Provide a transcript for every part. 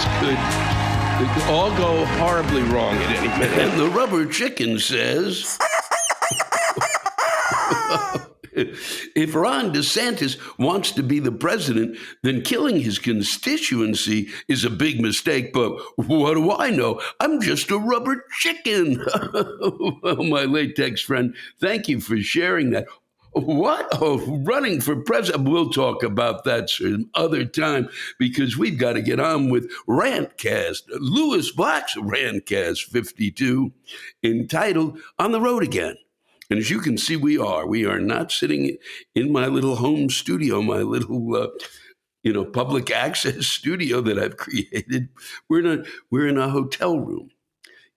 Things could all go horribly wrong at any minute. And the rubber chicken says, if Ron DeSantis wants to be the president, then killing his constituency is a big mistake. But what do I know? I'm just a rubber chicken. Well, my latex friend, thank you for sharing that. What? Oh, running for president. We'll talk about that some other time because we've got to get on with Rantcast, Lewis Black's Rantcast 52, entitled On the Road Again. And as you can see, we are not sitting in my little home studio, my little, public access studio that I've created. We're in a hotel room.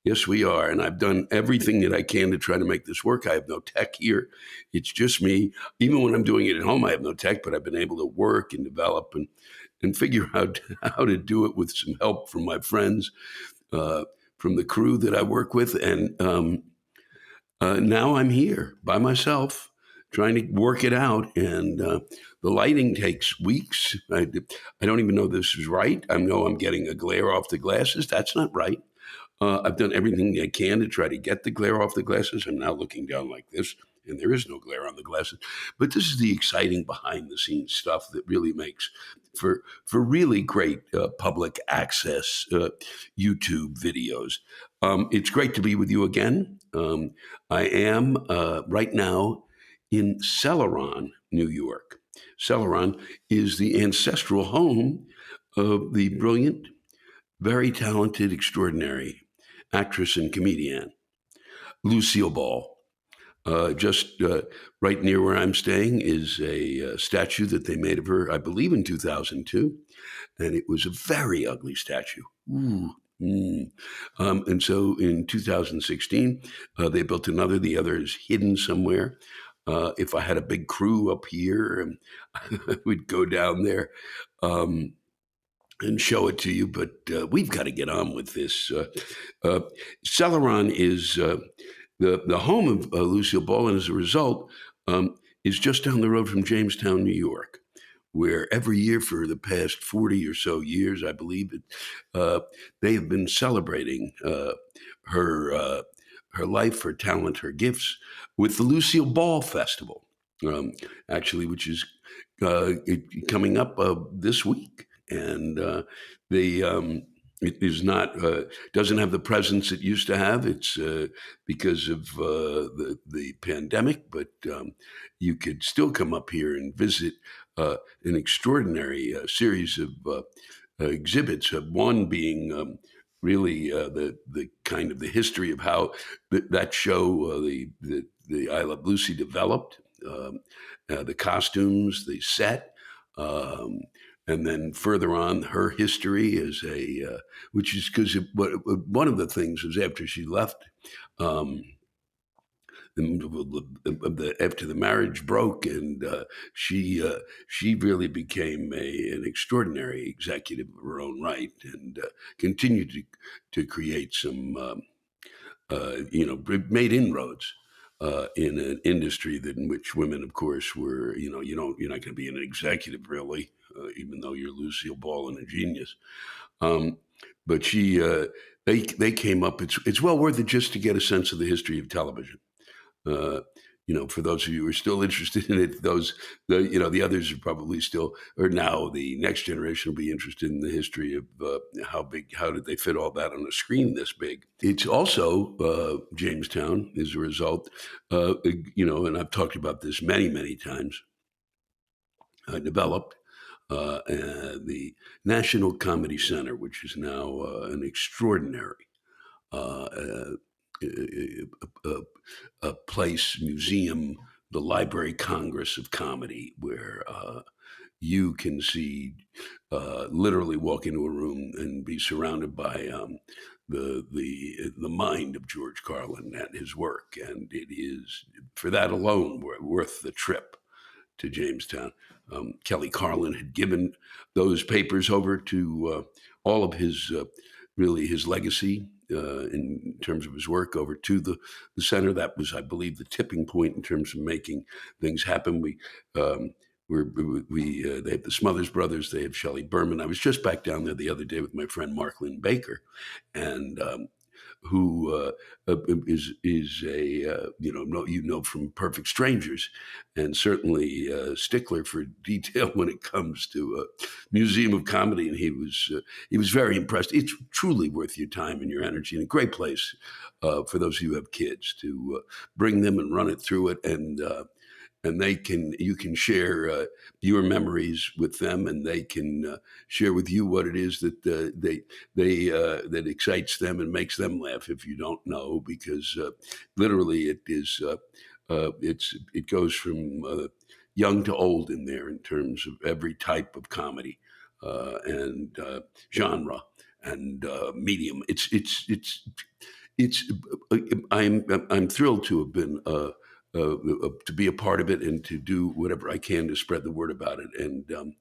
Yes, we are. And I've done everything that I can to try to make this work. I have no tech here. It's just me. Even when I'm doing it at home, I have no tech, but I've been able to work and develop and figure out how to do it with some help from my friends, from the crew that I work with. And now I'm here by myself trying to work it out. And the lighting takes weeks. I don't even know this is right. I know I'm getting a glare off the glasses. That's not right. I've done everything I can to try to get the glare off the glasses. I'm now looking down like this, and there is no glare on the glasses. But this is the exciting behind-the-scenes stuff that really makes for really great public access YouTube videos. It's great to be with you again. I am right now in Celeron, New York. Celeron is the ancestral home of the brilliant, very talented, extraordinary actress and comedian, Lucille Ball. Just right near where I'm staying is a statue that they made of her, I believe, in 2002. And it was a very ugly statue. Ooh. And so in 2016, they built another. The other is hidden somewhere. If I had a big crew up here, I would go down there and show it to you. But we've got to get on with this. Celeron is the home of Lucille Ball, and as a result, is just down the road from Jamestown, New York, where every year for the past 40 or so years, I believe, they have been celebrating her life, her talent, her gifts with the Lucille Ball Festival, actually, which is coming up this week. And it is not doesn't have the presence it used to have. It's because of the pandemic, but you could still come up here and visit an extraordinary series of exhibits. One being really the kind of the history of how that show, the I Love Lucy, developed, the costumes, the set. And then further on, her history as which is because one of the things was after she left, after the marriage broke, and she really became an extraordinary executive of her own right, and continued to create some, made inroads. In an industry in which women, of course, were, you're not going to be an executive really, even though you're Lucille Ball and a genius. But they came up. It's well worth it just to get a sense of the history of television. For those of you who are still interested in it, the others are probably still, or now the next generation will be interested in the history of how did they fit all that on a screen this big. It's also Jamestown as a result, and I've talked about this many, many times, developed the National Comedy Center, which is now an extraordinary a place, museum, the Library Congress of Comedy, where you can see, literally walk into a room and be surrounded by the mind of George Carlin and his work, and it is for that alone worth the trip to Jamestown. Kelly Carlin had given those papers over to all of his his legacy in terms of his work over to the center. That was, I believe, the tipping point in terms of making things happen. We're they have the Smothers Brothers, they have Shelley Berman. I was just back down there the other day with my friend Mark Lynn Baker, and who is a from Perfect Strangers, and certainly a stickler for detail when it comes to Museum of Comedy. And he was very impressed. It's truly worth your time and your energy, and a great place for those of you who have kids to bring them and run it through it, and you can share your memories with them, and they can share with you what it is that that excites them and makes them laugh if you don't know, because literally it goes from young to old in there in terms of every type of comedy and genre and medium. It's I'm thrilled to have been. To be a part of it and to do whatever I can to spread the word about it. And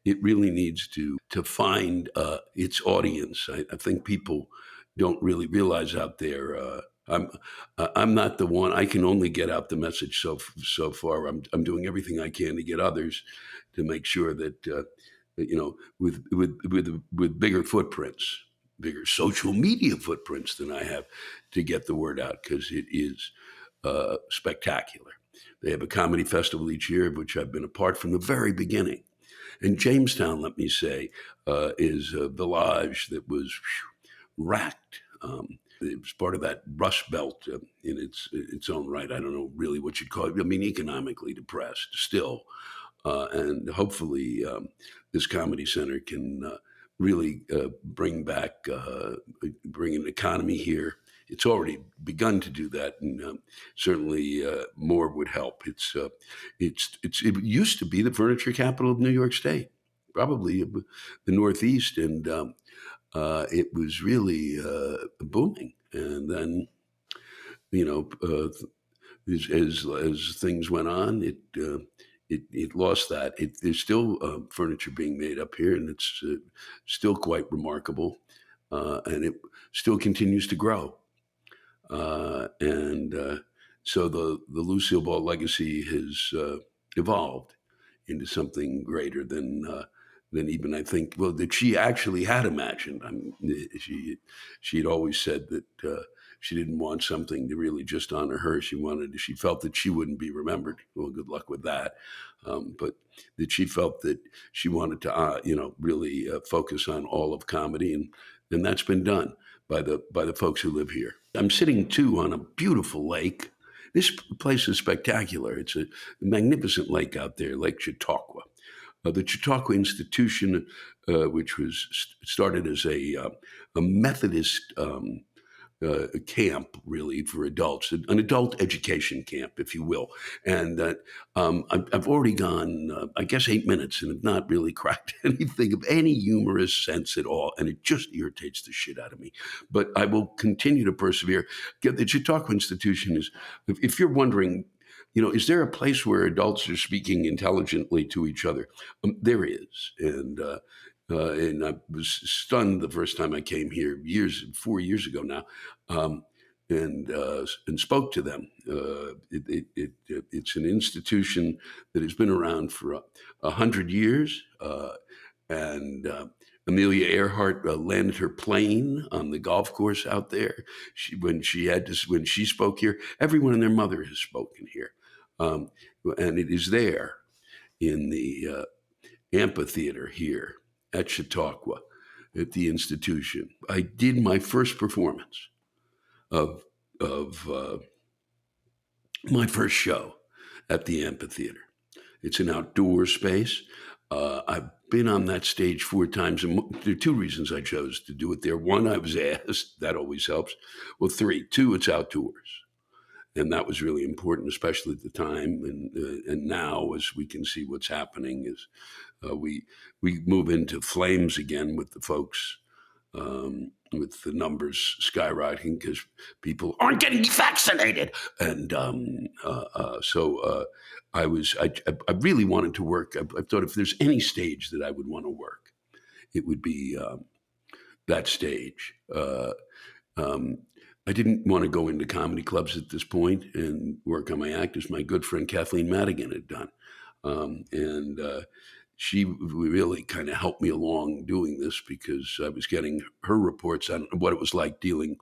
it really needs to find its audience. I think people don't really realize out there. I'm not the one. I can only get out the message so far. I'm doing everything I can to get others to make sure that with bigger footprints, bigger social media footprints than I have, to get the word out, because it is spectacular. They have a comedy festival each year, of which I've been a part from the very beginning. And Jamestown, let me say, is a village that was racked. It was part of that Rust Belt in its own right. I don't know really what you'd call it. I mean, economically depressed still. And hopefully this comedy center can really bring an economy here. It's already begun to do that, and certainly more would help. It used to be the furniture capital of New York State, probably the Northeast, and it was really booming. And then, as things went on, it lost that. There's still furniture being made up here, and it's still quite remarkable, and it still continues to grow. So the Lucille Ball legacy has evolved into something greater than even I think, well, that she actually had imagined. I mean, she had always said that she didn't want something to really just honor her. She felt that she wouldn't be remembered. Well, good luck with that. But that she felt that she wanted to, really focus on all of comedy, and that's been done by the folks who live here. I'm sitting too on a beautiful lake. This place is spectacular. It's a magnificent lake out there, Lake Chautauqua. The Chautauqua Institution, which was started as a Methodist camp, really, for adults, an adult education camp, if you will. And I've already gone, I guess, 8 minutes, and have not really cracked anything of any humorous sense at all. And it just irritates the shit out of me. But I will continue to persevere. The Chautauqua Institution is, if you're wondering, is there a place where adults are speaking intelligently to each other? There is. And I was stunned the first time I came here 4 years ago now, and spoke to them. It's an institution that has been around for 100 years, and Amelia Earhart landed her plane on the golf course out there. When she spoke here, everyone and their mother has spoken here, and it is there in the amphitheater here at Chautauqua, at the institution. I did my first performance of my first show at the amphitheater. It's an outdoor space. I've been on that stage 4 times, and there are 2 reasons I chose to do it there. 1, I was asked. That always helps. Well, 2, it's outdoors. And that was really important, especially at the time. And now, as we can see what's happening, is we move into flames again with the folks, with the numbers skyrocketing because people aren't getting vaccinated. And so I really wanted to work. I thought if there's any stage that I would want to work, it would be that stage. I didn't want to go into comedy clubs at this point and work on my act, as my good friend Kathleen Madigan had done. And she really kind of helped me along doing this because I was getting her reports on what it was like dealing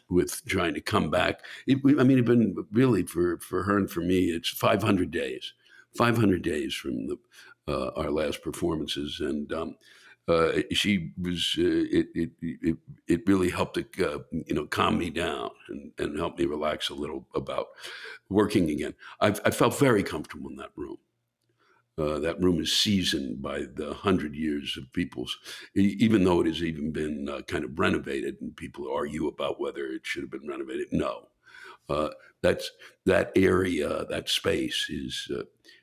with trying to come back. It's been really for her and for me, it's 500 days, 500 days from our last performances. And she was, it really helped to, calm me down and help me relax a little about working again. I felt very comfortable in that room. That room is seasoned by the 100 years of people's, even though it has even been kind of renovated, and people argue about whether it should have been renovated. No, uh, that's that area, that space is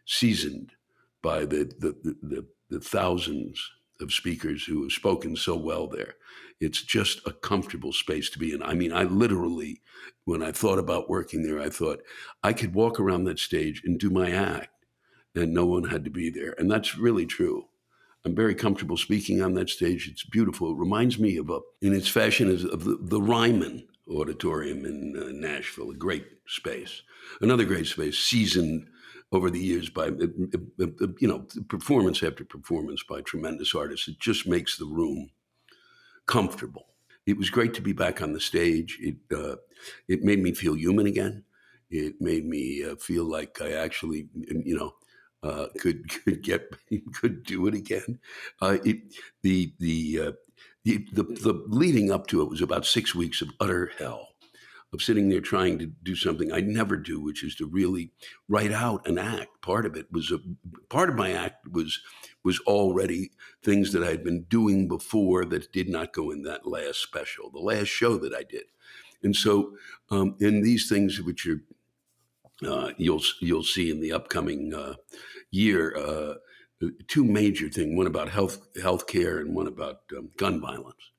seasoned by the thousands of speakers who have spoken so well there. It's just a comfortable space to be in. I mean, I literally, when I thought about working there, I thought I could walk around that stage and do my act and no one had to be there. And that's really true. I'm very comfortable speaking on that stage. It's beautiful. It reminds me in its fashion, of the Ryman Auditorium in Nashville, a great space. Another great space, seasoned over the years by, performance after performance by tremendous artists. It just makes the room comfortable. It was great to be back on the stage. It made me feel human again. It made me feel like I actually, could could do it again. It the leading up to it was about 6 weeks of utter hell, of sitting there trying to do something I never do, which is to really write out an act. Part of my act was already things that I had been doing before that did not go in that last special, the last show that I did. And so, in these things, which are you'll see in the upcoming year, two major things: one about healthcare and one about gun violence.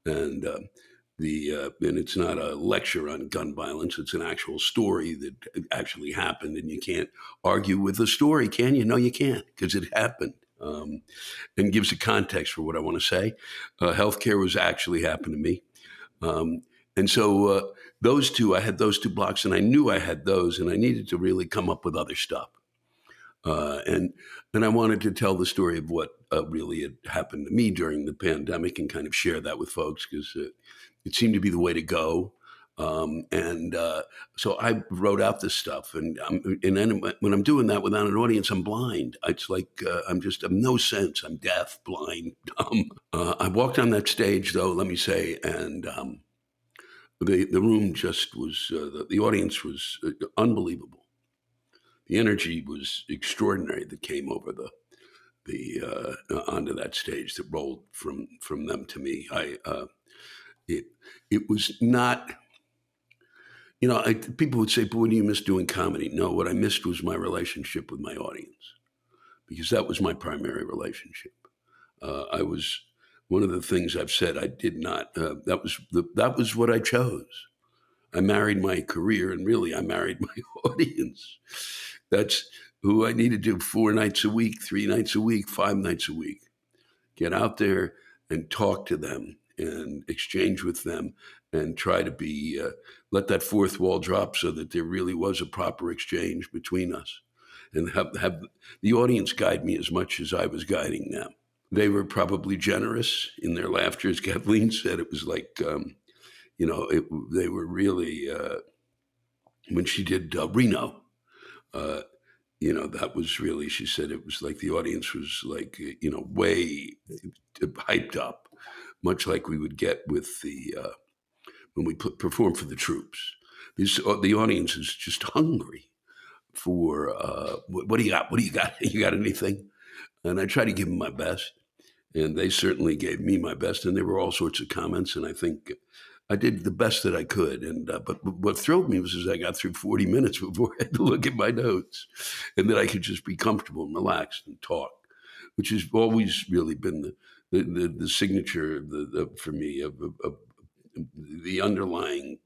And and it's not a lecture on gun violence; it's an actual story that actually happened, and you can't argue with the story, can you? No, you can't, because it happened. And gives a context for what I want to say. Healthcare was actually happened to me. Um, and so I had those two blocks, and I knew I had those, and I needed to really come up with other stuff. Uh, and and I wanted to tell the story of what really had happened to me during the pandemic, and kind of share that with folks, because it seemed to be the way to go. And So I wrote out this stuff, and then when I'm doing that without an audience, I'm blind. It's like I'm no sense. I'm deaf, blind, dumb. I walked on that stage, though. Let me say, and the room just was the audience was unbelievable. The energy was extraordinary that came over the onto that stage, that rolled from them to me. It it was not. People would say, "But what do you miss doing comedy?" No, what I missed was my relationship with my audience, because that was my primary relationship. I was One of the things I've said I did not. That was what I chose. I married my career, and really, I married my audience. That's who I need to do 4 nights a week, 3 nights a week, 5 nights a week. Get out there and talk to them and exchange with them, and try to let that fourth wall drop, so that there really was a proper exchange between us, and have the audience guide me as much as I was guiding them. They were probably generous in their laughter. As Kathleen said, it was like, they were really, when she did Reno, uh, that was really, she said it was like the audience was like, way hyped up, much like we would get with when we perform for the troops. The audience is just hungry for, what do you got? What do you got? You got anything? And I try to give them my best. And they certainly gave me my best. And there were all sorts of comments. And I think I did the best that I could. And but what thrilled me was, as I got through 40 minutes before I had to look at my notes, and that I could just be comfortable and relaxed and talk, which has always really been the signature for me of the underlying,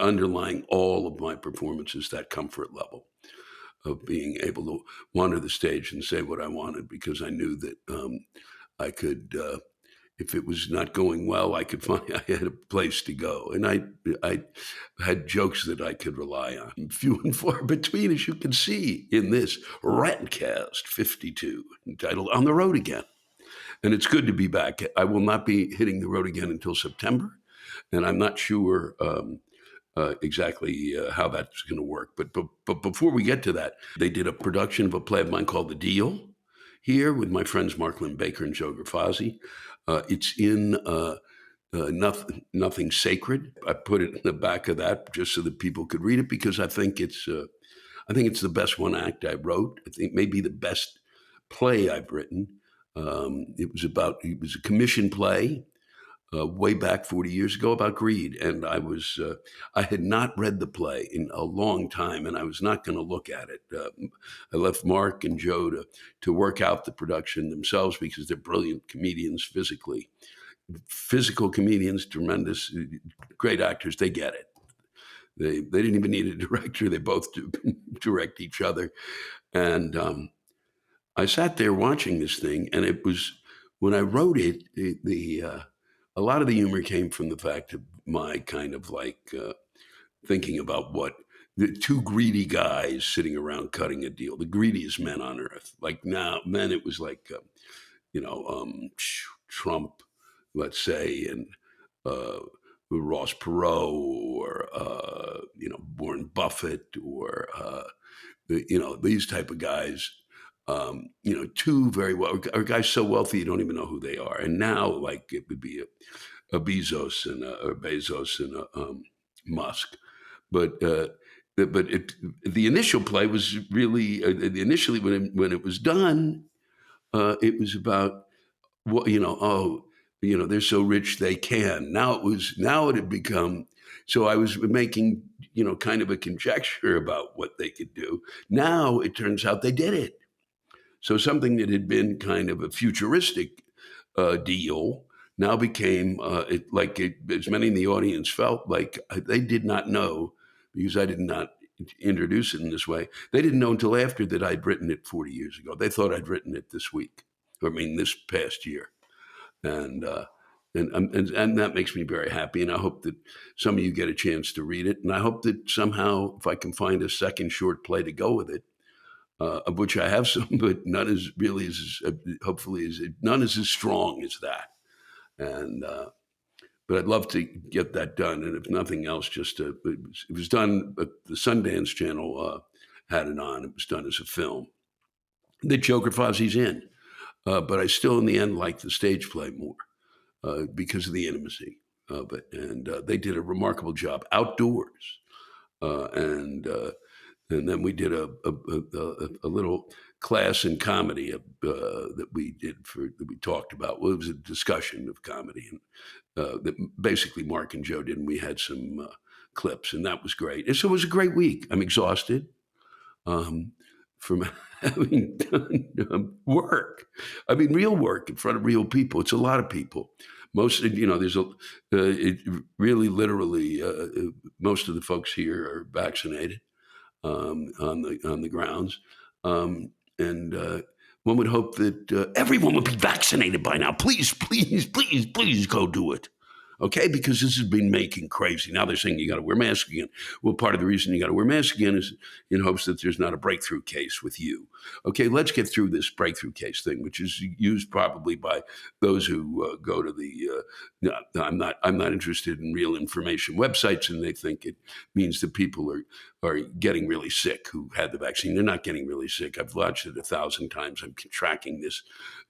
underlying all of my performances, that comfort level of being able to wander the stage and say what I wanted, because I knew that I could. if it was not going well, I could find I had a place to go, and I had jokes that I could rely on. Few and far between, as you can see in this Rantcast 52, entitled "On the Road Again." And it's good to be back. I will not be hitting the road again until September, and I'm not sure exactly how that's going to work. But before we get to that, they did a production of a play of mine called The Deal here with my friends Mark Lynn Baker and Joe Grafazzi. It's in Nothing Sacred. I put it in the back of that just so that people could read it because I think it's the best one act I wrote. I think maybe the best play I've written. It was a commission play way back 40 years ago about greed. And I had not read the play in a long time and I was not going to look at it. I left Mark and Joe to work out the production themselves because they're brilliant comedians physical comedians, tremendous, great actors. They get it. They didn't even need a director. They both direct each other. And I sat there watching this thing, and it was when I wrote it. A lot of the humor came from the fact of my kind of thinking about what the two greedy guys sitting around cutting a deal, the greediest men on earth. Like now, then it was Trump, let's say, and Ross Perot, or Warren Buffett, or these type of guys. Two very well, or guys so wealthy you don't even know who they are. And now, like it would be a Bezos and a Musk, but the initial play was really initially when it was done, it was about what they're so rich they can. Now it had become. So I was making kind of a conjecture about what they could do. Now it turns out they did it. So something that had been kind of a futuristic deal now became as many in the audience felt like they did not know because I did not introduce it in this way. They didn't know until after that I'd written it 40 years ago. They thought I'd written it this week. This past year, and that makes me very happy. And I hope that some of you get a chance to read it. And I hope that somehow, if I can find a second short play to go with it, of which I have some, but none is really none is as strong as that. And but I'd love to get that done. And if nothing else, it was done. The Sundance Channel had it on. It was done as a film. The Joe Grafazzi's in. But I still, in the end, like the stage play more because of the intimacy of it. And they did a remarkable job outdoors. And then we did a little class in comedy that we talked about. Well, it was a discussion of comedy, and that basically Mark and Joe did. And we had some clips, and that was great. And so it was a great week. I'm exhausted. From having done work. Real work in front of real people. It's a lot of people. Most, there's really literally, most of the folks here are vaccinated on the grounds. And one would hope that everyone would be vaccinated by now. Please, please, please, please go do it. Okay, because this has been making crazy. Now they're saying you got to wear masks again. Well, part of the reason you got to wear masks again is in hopes that there's not a breakthrough case with you. Okay, let's get through this breakthrough case thing, which is used probably by those who go to the. I'm not interested in real information websites, and they think it means that people are getting really sick who had the vaccine. They're not getting really sick. I've watched it 1,000 times. I'm tracking this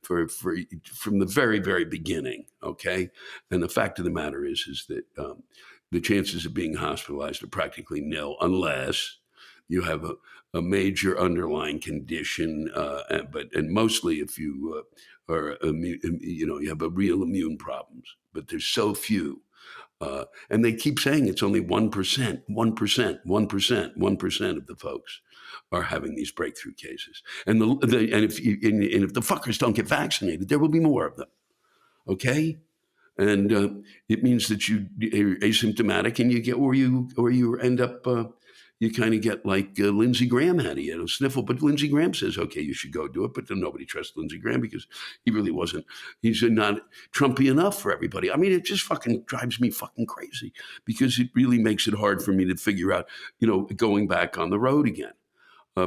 from the very, very beginning. Okay, and the fact of the matter is that the chances of being hospitalized are practically nil unless you have a major underlying condition, and mostly if you are you have a real immune problems. But there's so few. And they keep saying it's only 1%, 1%, 1%, 1% of the folks are having these breakthrough cases. And if the fuckers don't get vaccinated, there will be more of them. Okay, and it means that you're asymptomatic and you get or you end up you kind of get like Lindsey Graham had a sniffle, but Lindsey Graham says, okay, you should go do it. But then nobody trusts Lindsey Graham because he really wasn't, he's not Trumpy enough for everybody. I mean, it just fucking drives me fucking crazy because it really makes it hard for me to figure out, going back on the road again.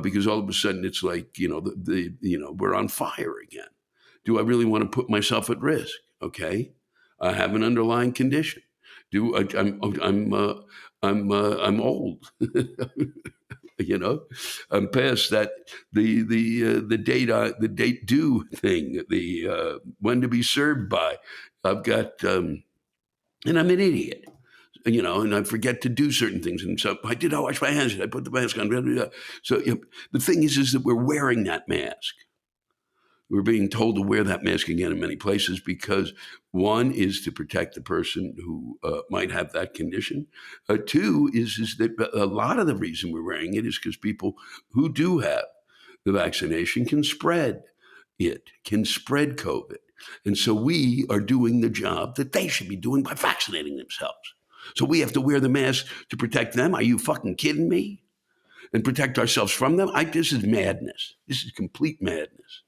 Because all of a sudden it's like, we're on fire again. Do I really want to put myself at risk? Okay. I have an underlying condition. I'm old. I'm past that the date due thing, the when to be served by. I've got and I'm an idiot. And I forget to do certain things. And so I wash my hands. I put the mask on. Blah, blah, blah. So the thing is that we're wearing that mask. We're being told to wear that mask again in many places because one is to protect the person who might have that condition. Two is that a lot of the reason we're wearing it is because people who do have the vaccination can spread COVID. And so we are doing the job that they should be doing by vaccinating themselves. So we have to wear the mask to protect them. Are you fucking kidding me? And protect ourselves from them? This is madness. This is complete madness.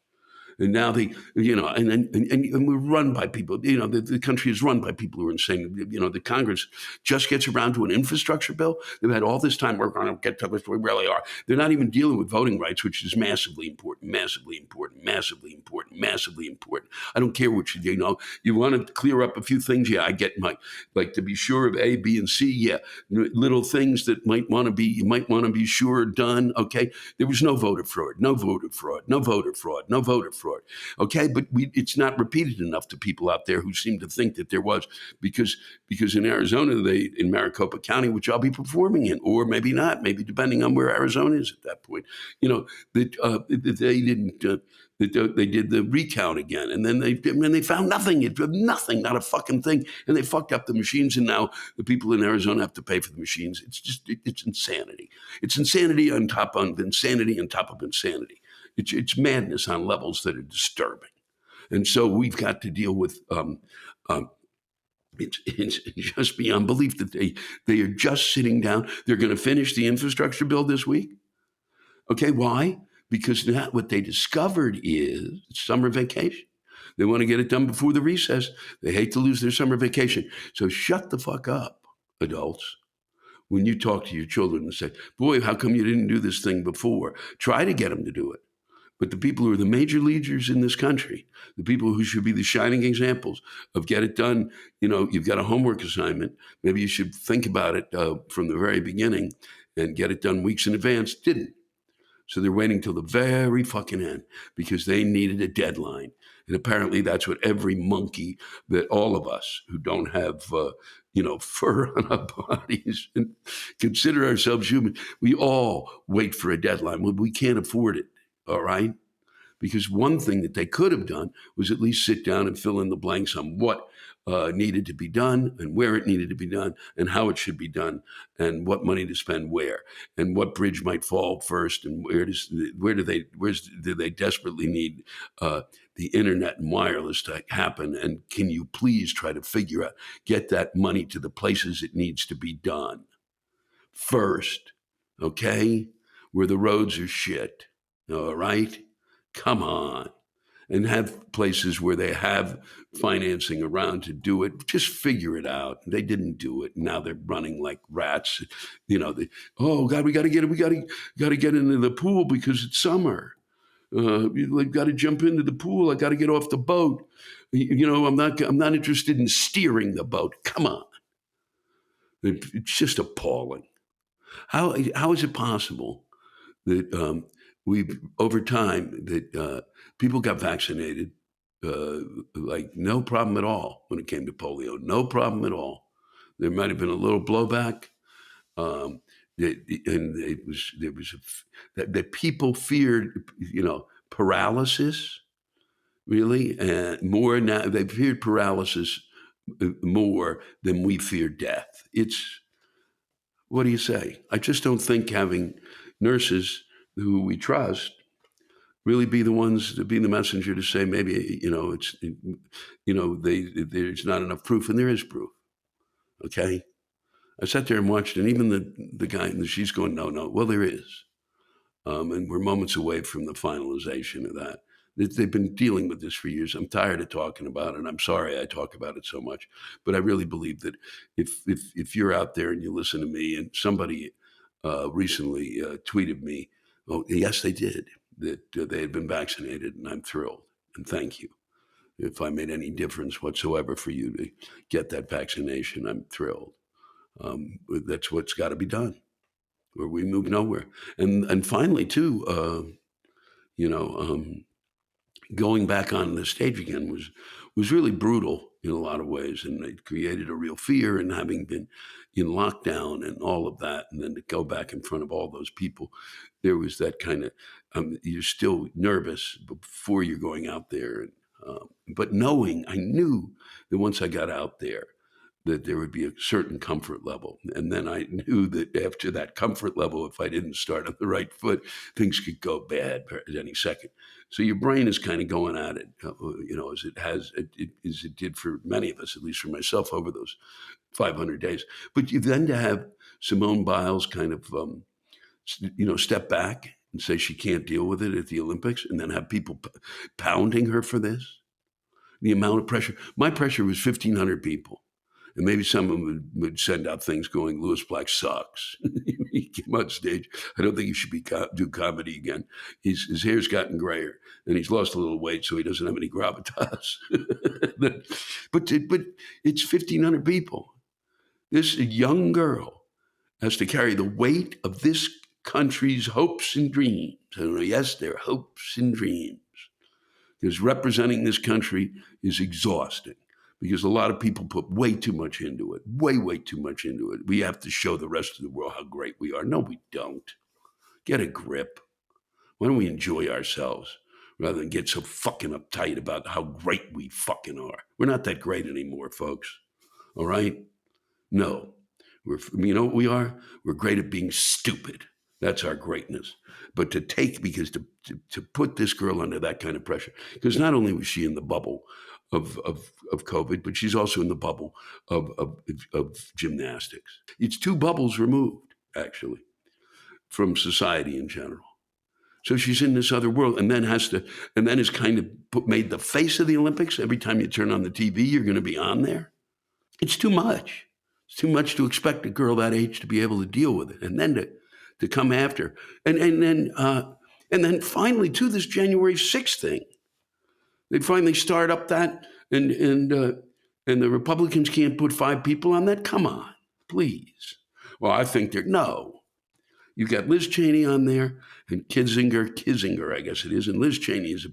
And now and we're run by people. The country is run by people who are insane. The Congress just gets around to an infrastructure bill. They've had all this time. We're going to get to this. We really are. They're not even dealing with voting rights, which is massively important, massively important, massively important, massively important. I don't care what you do. You want to clear up a few things. Yeah, I get to be sure of A, B, and C. Yeah, little things that you might want to be sure are done. Okay, there was no voter fraud, no voter fraud, no voter fraud, no voter fraud. Okay, but it's not repeated enough to people out there who seem to think that there was, because in Arizona, in Maricopa County, which I'll be performing in, or maybe not, maybe depending on where Arizona is at that point, that they didn't. They did the recount again, and then they found nothing. It was nothing, not a fucking thing, and they fucked up the machines. And now the people in Arizona have to pay for the machines. It's insanity. It's insanity on top of insanity on top of insanity. It's madness on levels that are disturbing. And so we've got to deal with it's just beyond belief that they are just sitting down. They're going to finish the infrastructure bill this week. Okay, why? Because now what they discovered is summer vacation. They want to get it done before the recess. They hate to lose their summer vacation. So shut the fuck up, adults. When you talk to your children and say, boy, how come you didn't do this thing before? Try to get them to do it. But the people who are the major leaders in this country, the people who should be the shining examples of get it done, you've got a homework assignment. Maybe you should think about it from the very beginning and get it done weeks in advance. Didn't. So they're waiting till the very fucking end because they needed a deadline. And apparently that's what every monkey, that all of us who don't have, fur on our bodies and consider ourselves human, we all wait for a deadline. Well, we can't afford it. All right. Because one thing that they could have done was at least sit down and fill in the blanks on what needed to be done and where it needed to be done and how it should be done and what money to spend where and what bridge might fall first and where do they desperately need the internet and wireless to happen, and can you please try to figure out, get that money to the places it needs to be done first, okay, where the roads are shit. All right? Come on. And have places where they have financing around to do it. Just figure it out. They didn't do it. Now they're running like rats. Oh God, we got to get into the pool because it's summer. We've got to jump into the pool. I got to get off the boat. I'm not interested in steering the boat. Come on. It's just appalling. How is it possible that we've over time that people got vaccinated like no problem at all when it came to polio, no problem at all. There might have been a little blowback, and that people feared, paralysis really, and more now they feared paralysis more than we fear death. It's, what do you say? I just don't think having nurses who we trust really be the ones to be the messenger to say maybe there's not enough proof, and there is proof. Okay, I sat there and watched, and even the guy, and she's going, no. Well, there is. And we're moments away from the finalization of that. They've been dealing with this for years. I'm tired of talking about it. I'm sorry I talk about it so much, but I really believe that if you're out there and you listen to me, and somebody recently tweeted me, oh yes, they did, that they had been vaccinated, and I'm thrilled and thank you. If I made any difference whatsoever for you to get that vaccination, I'm thrilled. That's what's got to be done, or we move nowhere. And finally, too, you know, going back on the stage again was really brutal in a lot of ways, and it created a real fear. And having been in lockdown and all of that, and then to go back in front of all those people, there was that kind of you're still nervous before you're going out there. But I knew that once I got out there, that there would be a certain comfort level. And then I knew that after that comfort level, if I didn't start on the right foot, things could go bad at any second. So your brain is kind of going at it, as it did for many of us, at least for myself, over those 500 days. But you then to have Simone Biles kind of, step back and say she can't deal with it at the Olympics, and then have people pounding her for this. The amount of pressure. My pressure was 1,500 people. And maybe someone would send out things going, Louis Black sucks. He came on stage. I don't think he should do comedy again. His hair's gotten grayer, and he's lost a little weight, so he doesn't have any gravitas. but it's 1,500 people. This young girl has to carry the weight of this country's hopes and dreams. And yes, they're hopes and dreams. Because representing this country is exhausting. Because a lot of people put way too much into it, way too much into it. We have to show the rest of the world how great we are. No, we don't. Get a grip. Why don't we enjoy ourselves rather than get so fucking uptight about how great we fucking are? We're not that great anymore, folks. All right? No. You know what we are? We're great at being stupid. That's our greatness. But to put this girl under that kind of pressure, because not only was she in the bubble of COVID, but she's also in the bubble of gymnastics. It's two bubbles removed, actually, from society in general. So she's in this other world, and then is kind of made the face of the Olympics. Every time you turn on the TV, you're going to be on there. It's too much. It's too much to expect a girl that age to be able to deal with it, and then to come after, and then finally to this January 6th thing. They finally start up that, and the Republicans can't put 5 people on that. Come on, please. Well, I think no. You got Liz Cheney on there, and Kissinger, I guess it is, and Liz Cheney's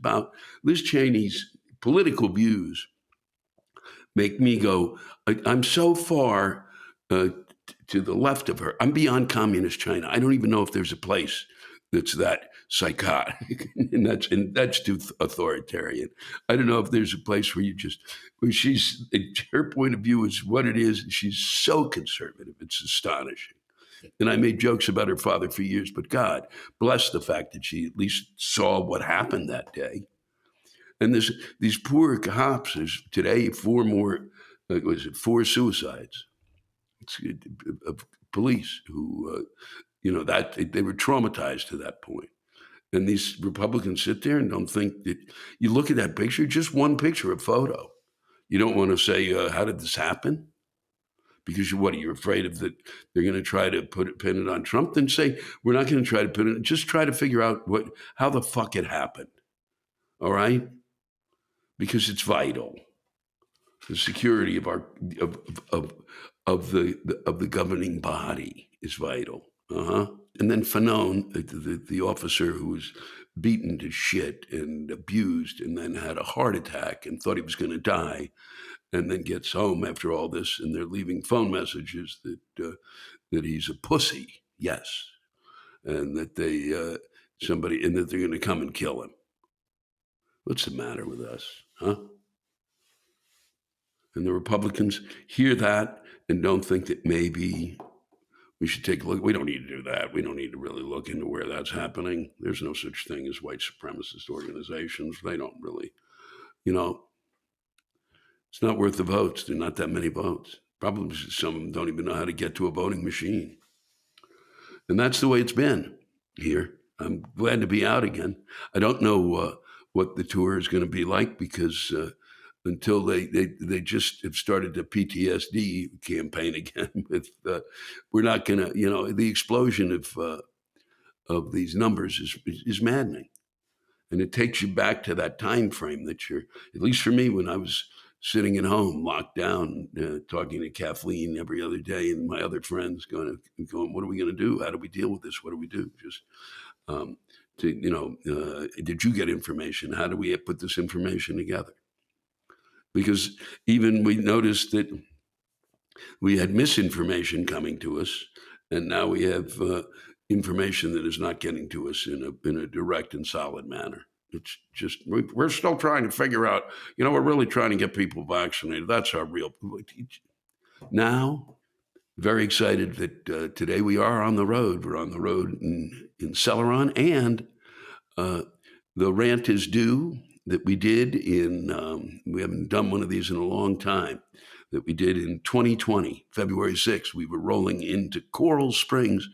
political views make me go, I'm so far to the left of her. I'm beyond communist China. I don't even know if there's a place that's that psychotic, and that's too authoritarian. I don't know if there's a place where her point of view is what it is. She's so conservative. It's astonishing. And I made jokes about her father for years, but God bless the fact that she at least saw what happened that day. And these poor cops, there's today 4 suicides of police who, that they were traumatized to that point. And these Republicans sit there and don't think that you look at that picture, just one picture, a photo. You don't want to say, how did this happen? Because you're afraid of that they're going to try to pin it on Trump. Then say, we're not going to try to pin it. Just try to figure out how the fuck it happened. All right? Because it's vital. The security of the governing body is vital. And then Fanone, the officer who was beaten to shit and abused, and then had a heart attack and thought he was going to die, and then gets home after all this, and they're leaving phone messages that he's a pussy, yes, and that and that they're going to come and kill him. What's the matter with us, huh? And the Republicans hear that and don't think that maybe we should take a look. We don't need to do that. We don't need to really look into where that's happening. There's no such thing as white supremacist organizations. They don't really, it's not worth the votes. There are not that many votes. Probably some of them don't even know how to get to a voting machine. And that's the way it's been here. I'm glad to be out again. I don't know what the tour is going to be like because until they just have started the PTSD campaign again. With we're not going to, the explosion of these numbers is maddening, and it takes you back to that time frame that you're. At least for me, when I was sitting at home, locked down, talking to Kathleen every other day, and my other friends going, "What are we going to do? How do we deal with this? What do we do?" Just did you get information? How do we put this information together? Because even we noticed that we had misinformation coming to us, and now we have information that is not getting to us in a direct and solid manner. It's just we're still trying to figure out. We're really trying to get people vaccinated. That's our real. Now, very excited that today we are on the road. We're on the road in Celeron, and the rant is due that we did in. We haven't done one of these in a long time. That we did in 2020, February 6th. We were rolling into Coral Springs,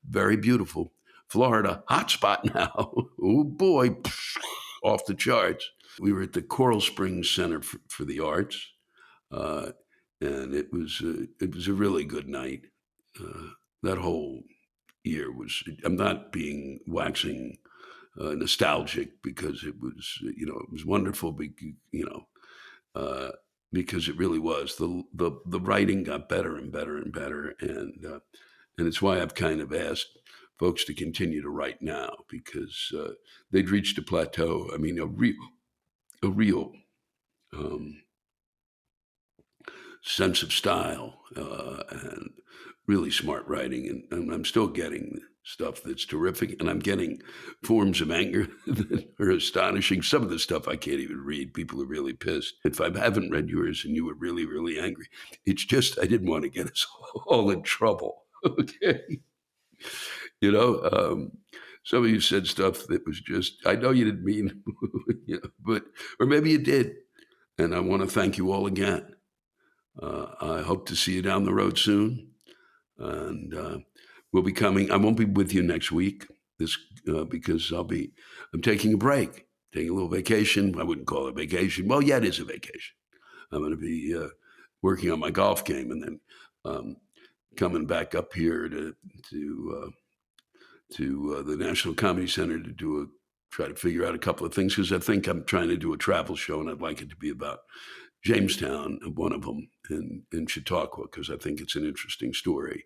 very beautiful, Florida, hotspot now. Oh boy, off the charts. We were at the Coral Springs Center for the Arts, and it was a really good night. That whole year was. I'm not being waxing nostalgic because it was wonderful. Because it really was. The writing got better and better and better, and it's why I've kind of asked folks to continue to write now because they'd reached a plateau. I mean, a real sense of style and really smart writing, and I'm still getting stuff that's terrific, and I'm getting forms of anger that are astonishing. Some of the stuff I can't even read. People are really pissed. If I haven't read yours and you were really, really angry, it's just I didn't want to get us all in trouble. Okay, some of you said stuff that was just I know you didn't mean, but or maybe you did, and I want to thank you all again. I hope to see you down the road soon, and we'll be coming. I won't be with you next week because I'm taking a break, taking a little vacation. I wouldn't call it a vacation. Well, yeah, it is a vacation. I'm going to be working on my golf game and then coming back up here to the National Comedy Center to try to figure out a couple of things because I think I'm trying to do a travel show and I'd like it to be about Jamestown, one of them in Chautauqua, because I think it's an interesting story.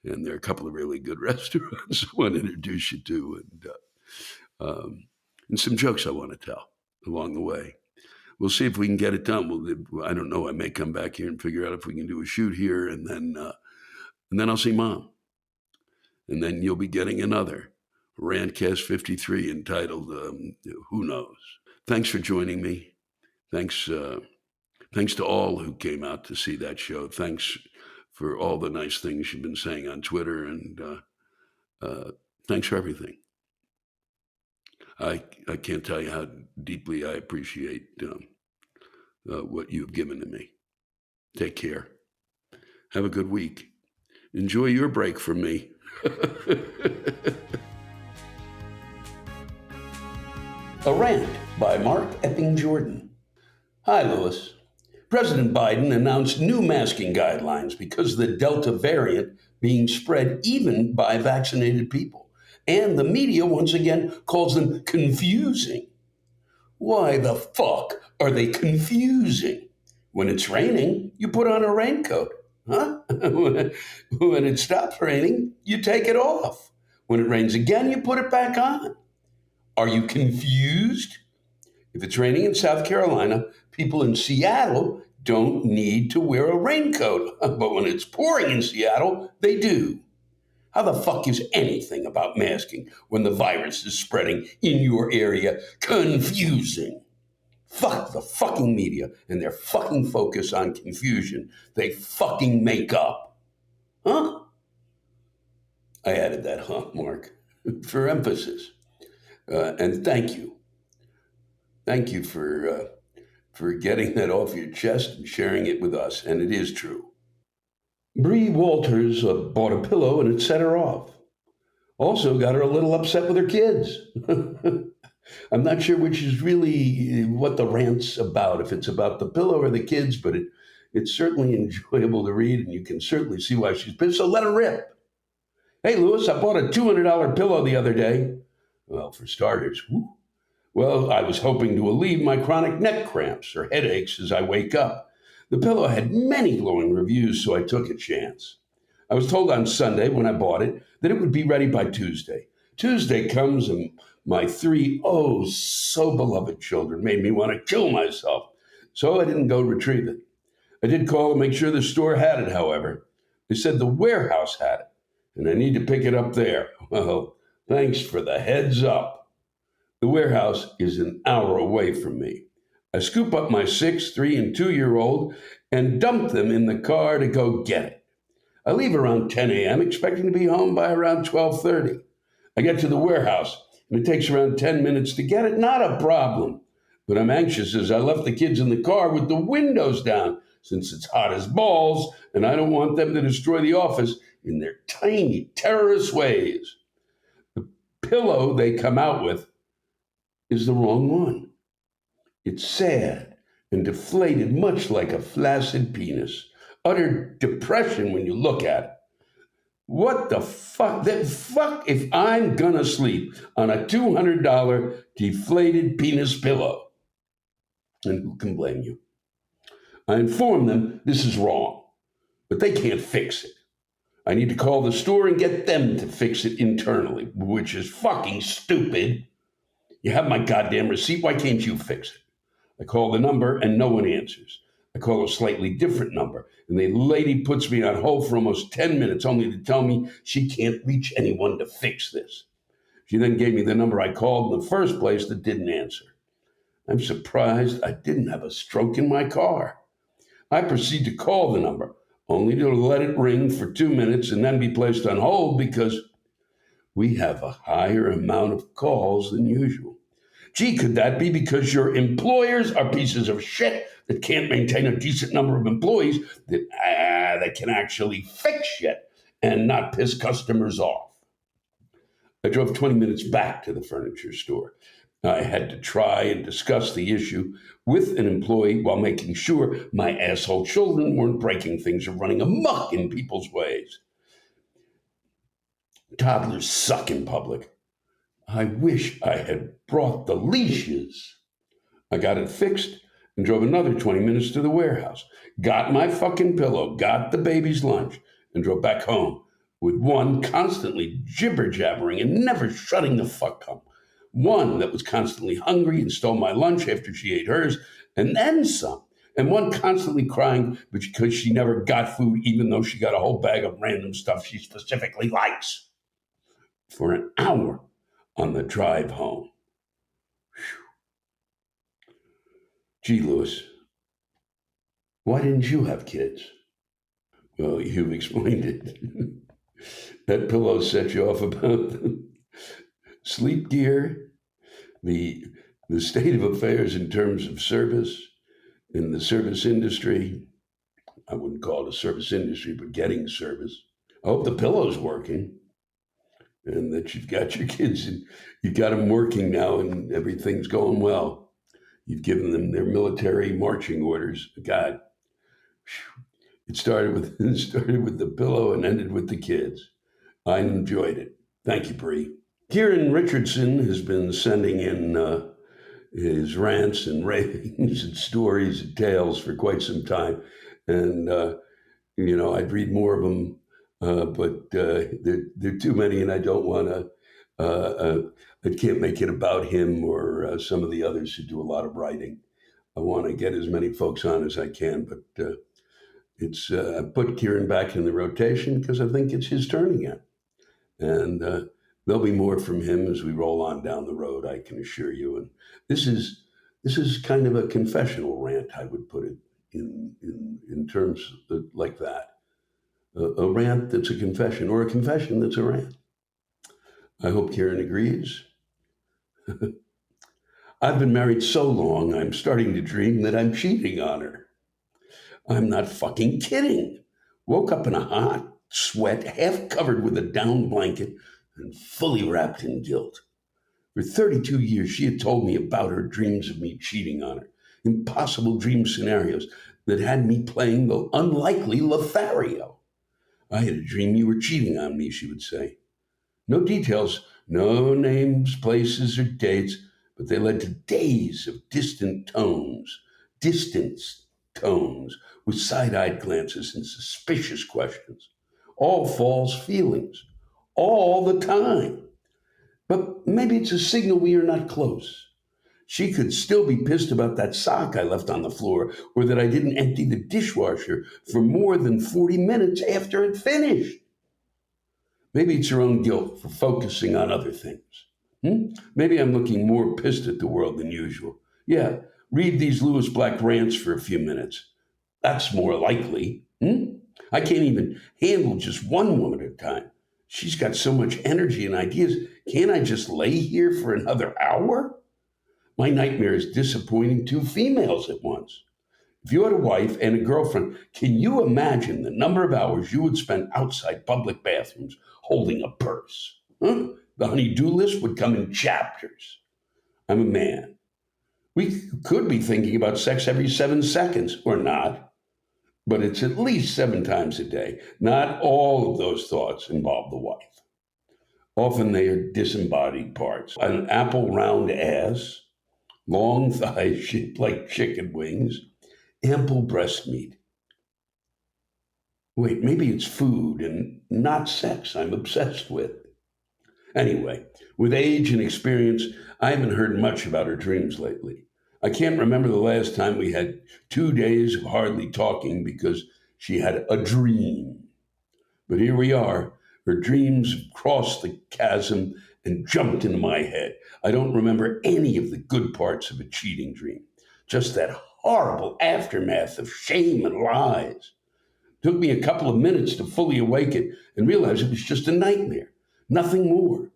And there are a couple of really good restaurants I want to introduce you to, and some jokes I want to tell along the way. We'll see if we can get it done. I don't know. I may come back here and figure out if we can do a shoot here, and then I'll see Mom, and then you'll be getting another Rantcast 53 entitled "Who Knows." Thanks for joining me. Thanks to all who came out to see that show. Thanks for all the nice things you've been saying on Twitter, and thanks for everything. I can't tell you how deeply I appreciate what you've given to me. Take care. Have a good week. Enjoy your break from me. A Rant by Mark Epping Jordan. Hi, Louis. President Biden announced new masking guidelines because of the Delta variant being spread even by vaccinated people. And the media once again calls them confusing. Why the fuck are they confusing? When it's raining, you put on a raincoat. Huh? When it stops raining, you take it off. When it rains again, you put it back on. Are you confused? If it's raining in South Carolina, people in Seattle don't need to wear a raincoat. But when it's pouring in Seattle, they do. How the fuck is anything about masking when the virus is spreading in your area confusing? Fuck the fucking media and their fucking focus on confusion they fucking make up. Huh? I added that huh, Mark, for emphasis. And thank you. Thank you for getting that off your chest and sharing it with us. And it is true. Bree Walters bought a pillow and it set her off. Also got her a little upset with her kids. I'm not sure which is really what the rant's about, if it's about the pillow or the kids, but it's certainly enjoyable to read, and you can certainly see why she's pissed. So let her rip. Hey, Lewis, I bought a $200 pillow the other day. Well, for starters, whew. Well, I was hoping to alleviate my chronic neck cramps or headaches as I wake up. The pillow had many glowing reviews, so I took a chance. I was told on Sunday when I bought it that it would be ready by Tuesday. Tuesday comes and my three oh so beloved children made me want to kill myself. So I didn't go retrieve it. I did call to make sure the store had it, however. They said the warehouse had it, and I need to pick it up there. Well, thanks for the heads up. The warehouse is an hour away from me. I scoop up my 6, 3, and 2-year-old and dump them in the car to go get it. I leave around 10 a.m., expecting to be home by around 12:30. I get to the warehouse, and it takes around 10 minutes to get it. Not a problem. But I'm anxious as I left the kids in the car with the windows down, since it's hot as balls, and I don't want them to destroy the office in their tiny terrorist ways. The pillow they come out with is the wrong one. It's sad and deflated, much like a flaccid penis. Utter depression when you look at it. What the fuck? That fuck if I'm gonna sleep on a $200 deflated penis pillow. And who can blame you? I inform them this is wrong, but they can't fix it. I need to call the store and get them to fix it internally, which is fucking stupid. You have my goddamn receipt. Why can't you fix it? I call the number and no one answers. I call a slightly different number, and the lady puts me on hold for almost 10 minutes only to tell me she can't reach anyone to fix this. She then gave me the number I called in the first place that didn't answer. I'm surprised I didn't have a stroke in my car. I proceed to call the number, only to let it ring for 2 minutes and then be placed on hold because we have a higher amount of calls than usual. Gee, could that be because your employers are pieces of shit that can't maintain a decent number of employees that can actually fix shit and not piss customers off? I drove 20 minutes back to the furniture store. I had to try and discuss the issue with an employee while making sure my asshole children weren't breaking things or running amok in people's ways. Toddlers suck in public. I wish I had brought the leashes. I got it fixed and drove another 20 minutes to the warehouse. Got my fucking pillow, got the baby's lunch, and drove back home with one constantly jibber jabbering and never shutting the fuck up. One that was constantly hungry and stole my lunch after she ate hers, and then some. And one constantly crying because she never got food, even though she got a whole bag of random stuff she specifically likes. For an hour on the drive home. Gee, Lewis, why didn't you have kids? Well, you've explained it. That pillow set you off about the sleep gear, the state of affairs in terms of service in the service industry. I wouldn't call it a service industry, but getting service. I hope the pillow's working and that you've got your kids and you've got them working now and everything's going well. You've given them their military marching orders. God, it started with the pillow and ended with the kids. I enjoyed it. Thank you, Bree. Kieran Richardson has been sending in his rants and ravings and stories and tales for quite some time. And, I'd read more of them, but they're too many and I don't want to, I can't make it about him or some of the others who do a lot of writing. I want to get as many folks on as I can, but I put Kieran back in the rotation because I think it's his turn again. And there'll be more from him as we roll on down the road, I can assure you. And this is kind of a confessional rant, I would put it in terms like that. A rant that's a confession, or a confession that's a rant. I hope Kieran agrees. I've been married so long, I'm starting to dream that I'm cheating on her. I'm not fucking kidding. Woke up in a hot sweat, half covered with a down blanket and fully wrapped in guilt. For 32 years, she had told me about her dreams of me cheating on her, impossible dream scenarios that had me playing the unlikely Lothario. I had a dream you were cheating on me, she would say. No details, no names, places, or dates, but they led to days of distance tones, with side-eyed glances and suspicious questions. All false feelings, all the time. But maybe it's a signal we are not close. She could still be pissed about that sock I left on the floor, or that I didn't empty the dishwasher for more than 40 minutes after it finished. Maybe it's her own guilt for focusing on other things. Maybe I'm looking more pissed at the world than usual. Yeah, read these Lewis Black rants for a few minutes. That's more likely. I can't even handle just one woman at a time. She's got so much energy and ideas. Can't I just lay here for another hour? My nightmare is disappointing two females at once. If you had a wife and a girlfriend, can you imagine the number of hours you would spend outside public bathrooms holding a purse? The honey-do list would come in chapters. I'm a man. We could be thinking about sex every 7 seconds, or not, but it's at least 7 times a day. Not all of those thoughts involve the wife. Often they are disembodied parts. An apple round ass, long thighs shaped like chicken wings, ample breast meat. Wait, maybe it's food and not sex I'm obsessed with. Anyway, with age and experience, I haven't heard much about her dreams lately. I can't remember the last time we had 2 days of hardly talking because she had a dream. But here we are. Her dreams crossed the chasm and jumped into my head. I don't remember any of the good parts of a cheating dream, just that horrible aftermath of shame and lies. It took me a couple of minutes to fully awaken and realize it was just a nightmare, nothing more.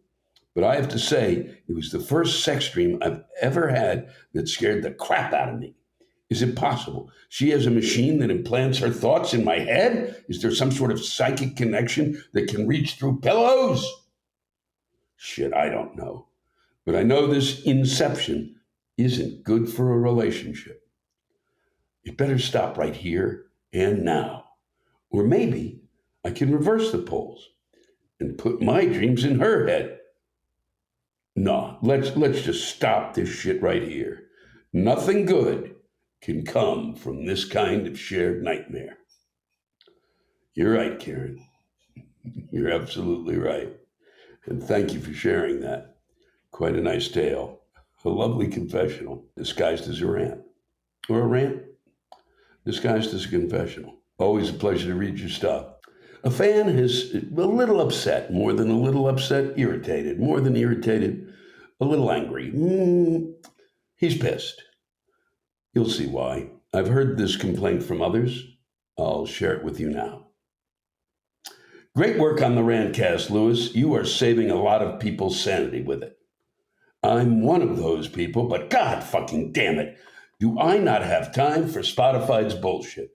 But I have to say, it was the first sex dream I've ever had that scared the crap out of me. Is it possible she has a machine that implants her thoughts in my head? Is there some sort of psychic connection that can reach through pillows? Shit, I don't know. But I know this inception isn't good for a relationship. It better stop right here and now. Or maybe I can reverse the poles and put my dreams in her head. No, let's just stop this shit right here. Nothing good can come from this kind of shared nightmare. You're right, Karen. You're absolutely right. And thank you for sharing that. Quite a nice tale. A lovely confessional disguised as a rant. Or a rant disguised as a confessional. Always a pleasure to read your stuff. A fan is a little upset, more than a little upset, irritated, more than irritated, a little angry. He's pissed. You'll see why. I've heard this complaint from others. I'll share it with you now. Great work on the Rantcast, Lewis. You are saving a lot of people's sanity with it. I'm one of those people, but God fucking damn it, do I not have time for Spotify's bullshit.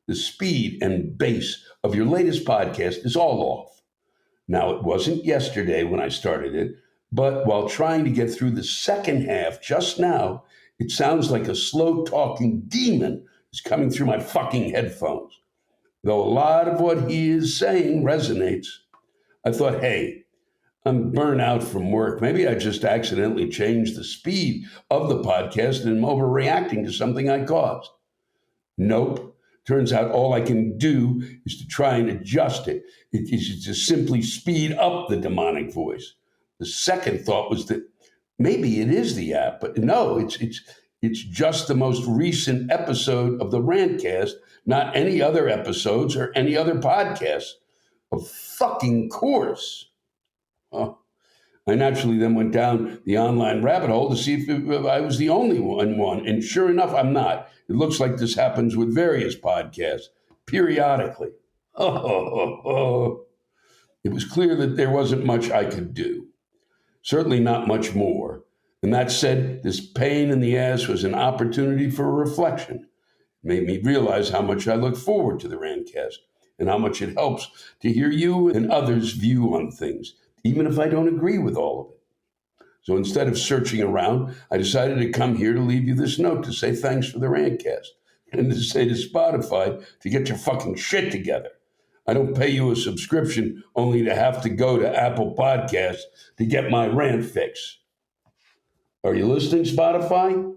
The speed and bass of your latest podcast is all off. Now, it wasn't yesterday when I started it, but while trying to get through the second half just now, it sounds like a slow-talking demon is coming through my fucking headphones. Though a lot of what he is saying resonates, I thought, hey, I'm burnt out from work. Maybe I just accidentally changed the speed of the podcast and am overreacting to something I caused. Nope. Turns out all I can do is to try and adjust it. It is to simply speed up the demonic voice. The second thought was that maybe it is the app, but no, it's just the most recent episode of the Rantcast, not any other episodes or any other podcasts. Of fucking course. I naturally then went down the online rabbit hole to see if I was the only one. And sure enough, I'm not. It looks like this happens with various podcasts, periodically. It was clear that there wasn't much I could do. Certainly not much more. And that said, this pain in the ass was an opportunity for a reflection. It made me realize how much I look forward to the Rantcast. and how much it helps to hear you and others' view on things, even if I don't agree with all of it. So instead of searching around, I decided to come here to leave you this note to say thanks for the Rantcast and to say to Spotify to get your fucking shit together. I don't pay you a subscription only to have to go to Apple Podcasts to get my rant fix. Are you listening, Spotify?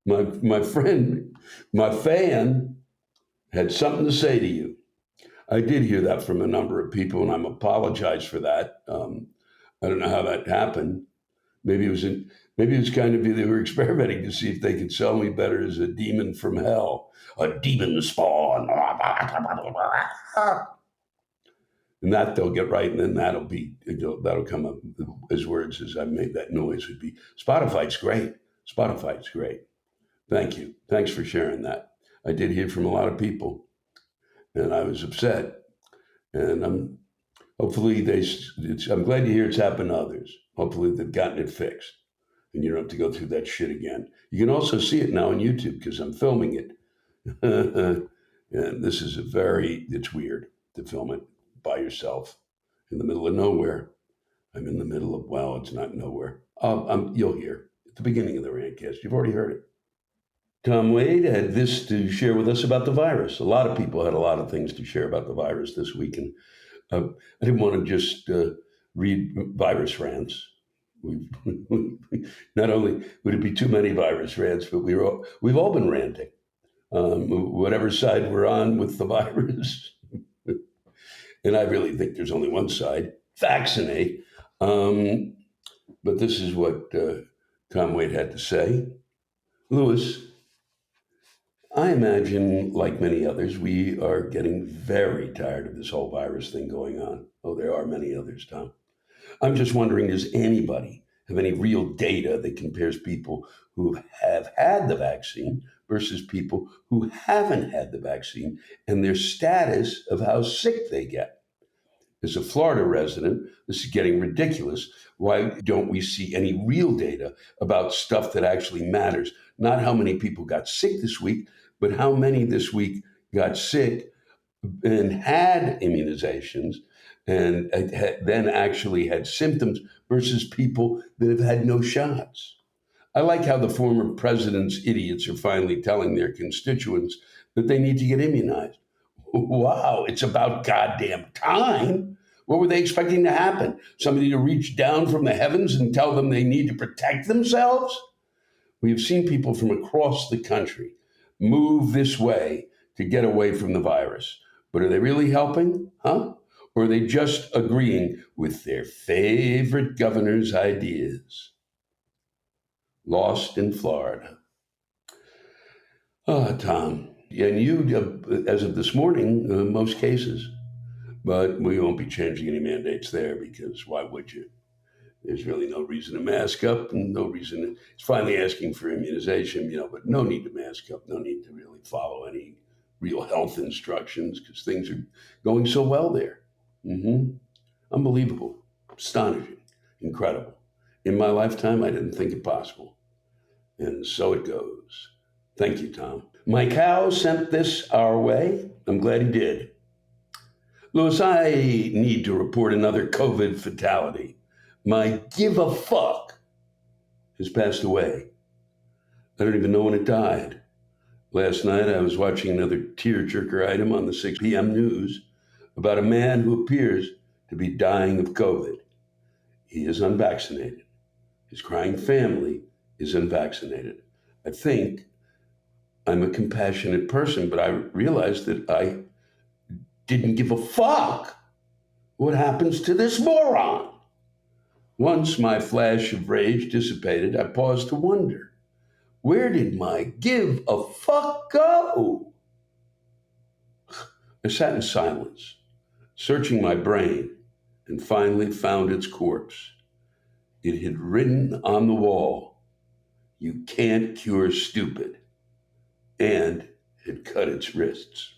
My friend, my fan, had something to say to you. I did hear that from a number of people, and I'm apologize for that. I don't know how that happened. Maybe it was kind of they were experimenting to see if they could sell me better as a demon from hell, a demon spawn, and that they'll get right, and then that'll come up as words as I made that noise would be. Spotify's great. Spotify's great. Thank you. Thanks for sharing that. I did hear from a lot of people, and I was upset. And I'm glad to hear it's happened to others. Hopefully they've gotten it fixed, and you don't have to go through that shit again. You can also see it now on YouTube because I'm filming it. And this is it's weird to film it by yourself in the middle of nowhere. I'm in the middle of, well, it's not nowhere. You'll hear at the beginning of the Rantcast. You've already heard it. Tom Wade had this to share with us about the virus. A lot of people had a lot of things to share about the virus this week. And I didn't want to just read virus rants. Not only would it be too many virus rants, but we've all been ranting, whatever side we're on with the virus. And I really think there's only one side, vaccinate. But this is what Tom Wade had to say. Lewis, I imagine, like many others, we are getting very tired of this whole virus thing going on. Oh, there are many others, Tom. I'm just wondering, does anybody have any real data that compares people who have had the vaccine versus people who haven't had the vaccine and their status of how sick they get? As a Florida resident, this is getting ridiculous. Why don't we see any real data about stuff that actually matters? Not how many people got sick this week, but how many this week got sick and had immunizations and then actually had symptoms versus people that have had no shots. I like how the former president's idiots are finally telling their constituents that they need to get immunized. Wow, it's about goddamn time. What were they expecting to happen? Somebody to reach down from the heavens and tell them they need to protect themselves? We have seen people from across the country move this way to get away from the virus. But are they really helping? Huh? Or are they just agreeing with their favorite governor's ideas? Lost in Florida. Tom, and you, as of this morning, most cases. But we won't be changing any mandates there because why would you? There's really no reason to mask up and no reason. It's finally asking for immunization, but no need to mask up, no need to really follow any real health instructions because things are going so well there. Unbelievable, astonishing, incredible. In my lifetime, I didn't think it possible. And so it goes. Thank you, Tom. Mike Howe sent this our way. I'm glad he did. Lewis, I need to report another COVID fatality. My give a fuck has passed away. I don't even know when it died. Last night, I was watching another tearjerker item on the 6 p.m. news about a man who appears to be dying of COVID. He is unvaccinated. His crying family is unvaccinated. I think I'm a compassionate person, but I realized that I didn't give a fuck what happens to this moron. Once my flash of rage dissipated, I paused to wonder, where did my give a fuck go? I sat in silence, searching my brain, and finally found its corpse. It had written on the wall, "You can't cure stupid," and had cut its wrists.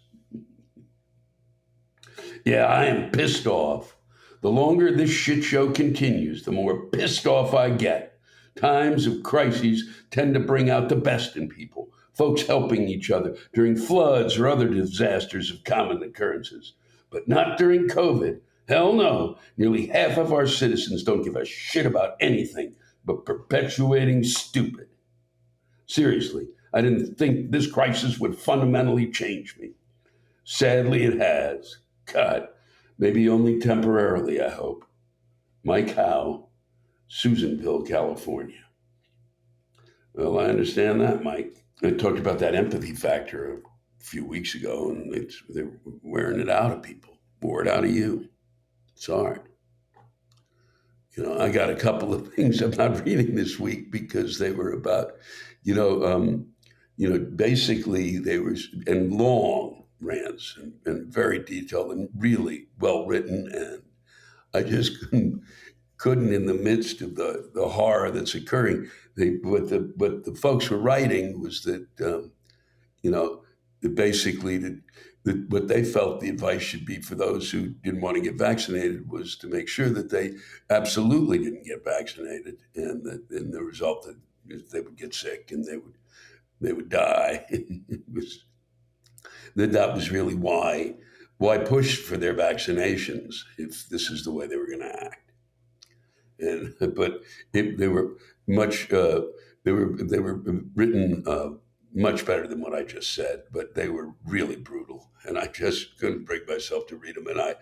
Yeah, I am pissed off. The longer this shit show continues, the more pissed off I get. Times of crises tend to bring out the best in people. folks helping each other during floods or other disasters of common occurrences. But not during COVID. Hell no. Nearly half of our citizens don't give a shit about anything but perpetuating stupid. Seriously, I didn't think this crisis would fundamentally change me. Sadly, it has. God, maybe only temporarily, I hope. Mike Howe, Susanville, California. Well, I understand that, Mike. I talked about that empathy factor a few weeks ago, and they're wearing it out of people. Wore it out of you. It's hard. I got a couple of things I'm not reading this week because they were about, basically they were and long rants and very detailed and really well written, and I just couldn't in the midst of the horror that's occurring. What the folks were writing was that that basically that what they felt the advice should be for those who didn't want to get vaccinated was to make sure that they absolutely didn't get vaccinated, and that in the result that they would get sick and they would die. That was really why push for their vaccinations if this is the way they were going to act. But they were much they were written much better than what I just said, but they were really brutal, and I just couldn't bring myself to read them, and I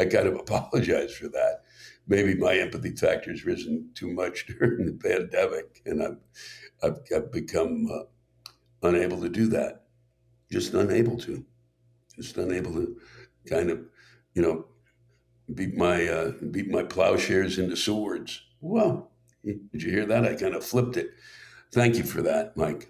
kind of apologize for that. Maybe my empathy factor has risen too much during the pandemic, and I've become unable to do that. Just unable to kind of beat my plowshares into swords. Well, did you hear that? I kind of flipped it. Thank you for that, Mike.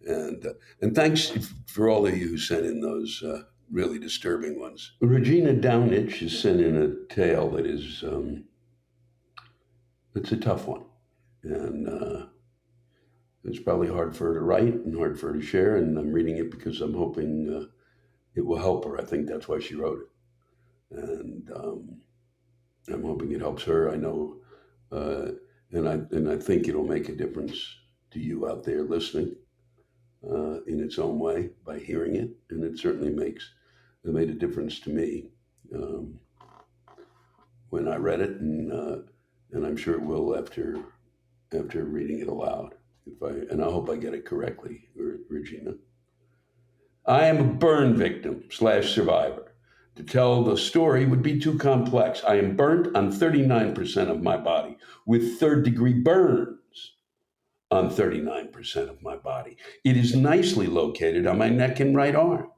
And thanks for all of you who sent in those really disturbing ones. Regina Downitch has sent in a tale that is, it's a tough one. And it's probably hard for her to write and hard for her to share. And I'm reading it because I'm hoping it will help her. I think that's why she wrote it. And I'm hoping it helps her. I know, and I think it'll make a difference to you out there listening. In its own way by hearing it, and it certainly made a difference to me when I read it, and I'm sure it will after reading it aloud. And I hope I get it correctly, Regina. I am a burn victim / survivor. To tell the story would be too complex. I am burnt on 39% of my body with third-degree burns on 39% of my body. It is nicely located on my neck and right arm.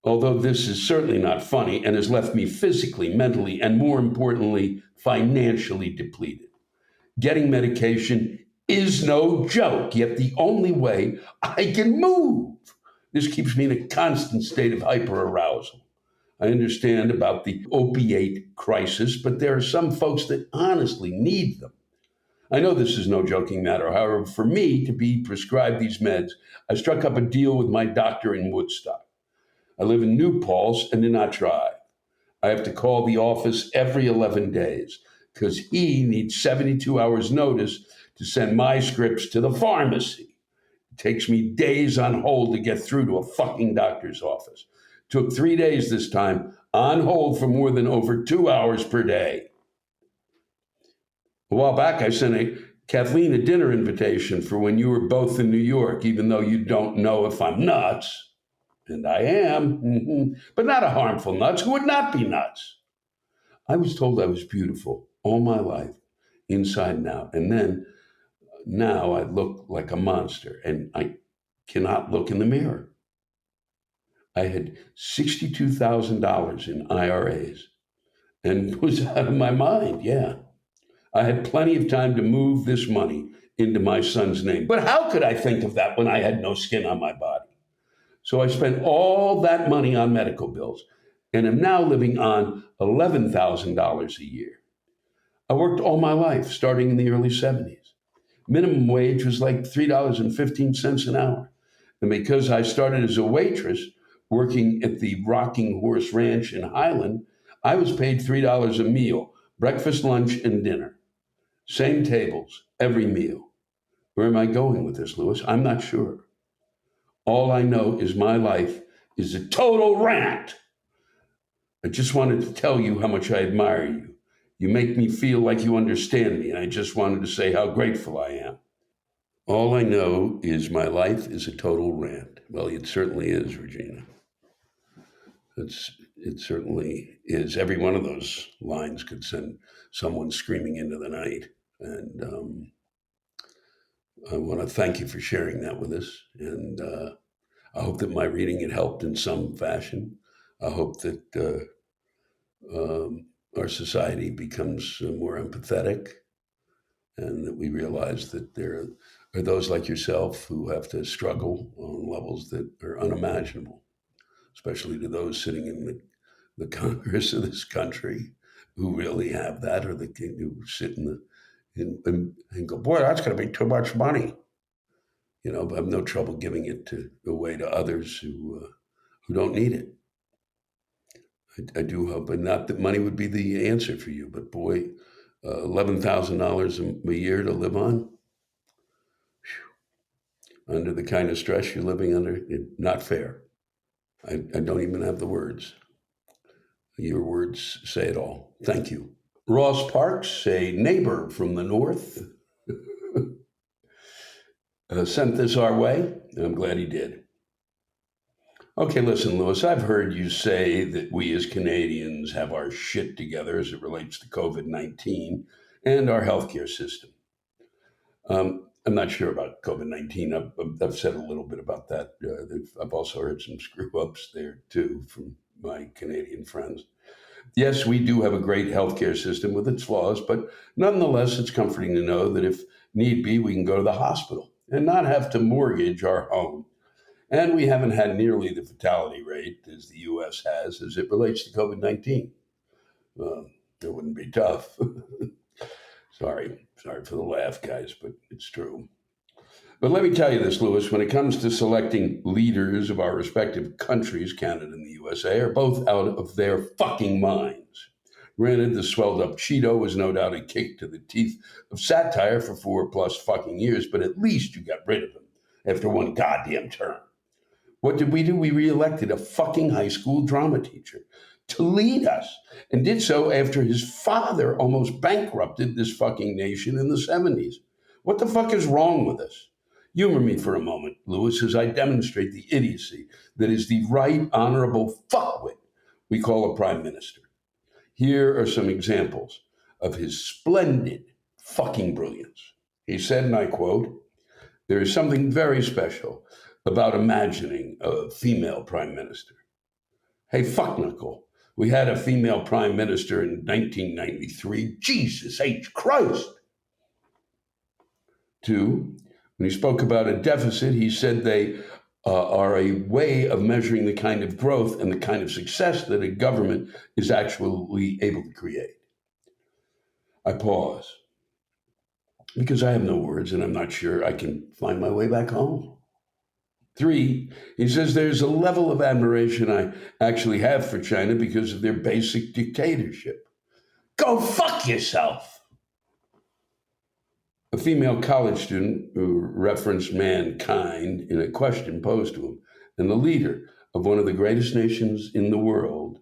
Although this is certainly not funny and has left me physically, mentally, and more importantly, financially depleted. Getting medication is no joke, yet the only way I can move. This keeps me in a constant state of hyperarousal. I understand about the opiate crisis, but there are some folks that honestly need them. I know this is no joking matter. However, for me to be prescribed these meds, I struck up a deal with my doctor in Woodstock. I live in New Paltz and do not drive. I have to call the office every 11 days because he needs 72 hours notice to send my scripts to the pharmacy. It takes me days on hold to get through to a fucking doctor's office. Took 3 days this time, on hold for more than over 2 hours per day. A while back, I sent Kathleen a dinner invitation for when you were both in New York, even though you don't know if I'm nuts. And I am, but not a harmful nuts. Who would not be nuts? I was told I was beautiful all my life, inside and out. And then now I look like a monster and I cannot look in the mirror. I had $62,000 in IRAs and was out of my mind, yeah. I had plenty of time to move this money into my son's name. But how could I think of that when I had no skin on my body? So I spent all that money on medical bills and am now living on $11,000 a year. I worked all my life, starting in the early 70s. Minimum wage was like $3.15 an hour. And because I started as a waitress working at the Rocking Horse Ranch in Highland, I was paid $3 a meal, breakfast, lunch, and dinner. Same tables, every meal. Where am I going with this, Lewis? I'm not sure. All I know is my life is a total rant. I just wanted to tell you how much I admire you. You make me feel like you understand me, and I just wanted to say how grateful I am. All I know is my life is a total rant. Well, it certainly is, Regina. It certainly is. Every one of those lines could send someone screaming into the night. And I want to thank you for sharing that with us. And I hope that my reading it helped in some fashion. I hope that our society becomes more empathetic and that we realize that there are those like yourself who have to struggle on levels that are unimaginable, especially to those sitting in the Congress of this country who really have that, or the king who sit and go, boy, that's going to be too much money. I have no trouble giving it away to others who don't need it. I do hope, and not that money would be the answer for you, but boy, $11,000 a year to live on, under the kind of stress you're living under, not fair. I don't even have the words. Your words say it all. Thank you. Ross Parks, a neighbor from the north, sent this our way, and I'm glad he did. Okay, listen, Lewis, I've heard you say that we as Canadians have our shit together as it relates to COVID-19 and our healthcare system. I'm not sure about COVID-19. I've said a little bit about that. I've also heard some screw ups there too from my Canadian friends. Yes, we do have a great healthcare system with its flaws, but nonetheless, it's comforting to know that if need be, we can go to the hospital and not have to mortgage our home. And we haven't had nearly the fatality rate as the US has as it relates to COVID-19. It wouldn't be tough. Sorry for the laugh, guys, but it's true. But let me tell you this, Lewis, when it comes to selecting leaders of our respective countries, Canada and the USA, are both out of their fucking minds. Granted, the swelled up Cheeto was no doubt a kick to the teeth of satire for 4+ fucking years, but at least you got rid of him after one goddamn term. What did we do? We reelected a fucking high school drama teacher to lead us, and did so after his father almost bankrupted this fucking nation in the 70s. What the fuck is wrong with us? Humor me for a moment, Lewis, as I demonstrate the idiocy that is the right honorable fuckwit we call a prime minister. Here are some examples of his splendid fucking brilliance. He said, and I quote, "There is something very special about imagining a female prime minister." Hey, fuck knuckle. We had a female prime minister in 1993. Jesus H. Christ. 2, when he spoke about a deficit, he said they are a way of measuring the kind of growth and the kind of success that a government is actually able to create. I pause because I have no words and I'm not sure I can find my way back home. 3, he says there's a level of admiration I actually have for China because of their basic dictatorship. Go fuck yourself. A female college student who referenced mankind in a question posed to him, and the leader of one of the greatest nations in the world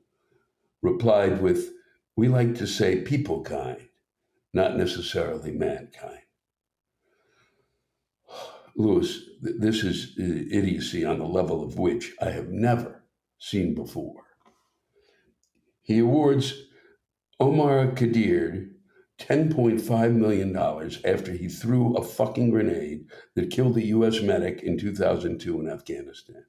replied with, "We like to say people kind, not necessarily mankind." Lewis, this is idiocy on the level of which I have never seen before. He awards Omar Kadir $10.5 million after he threw a fucking grenade that killed a U.S. medic in 2002 in Afghanistan,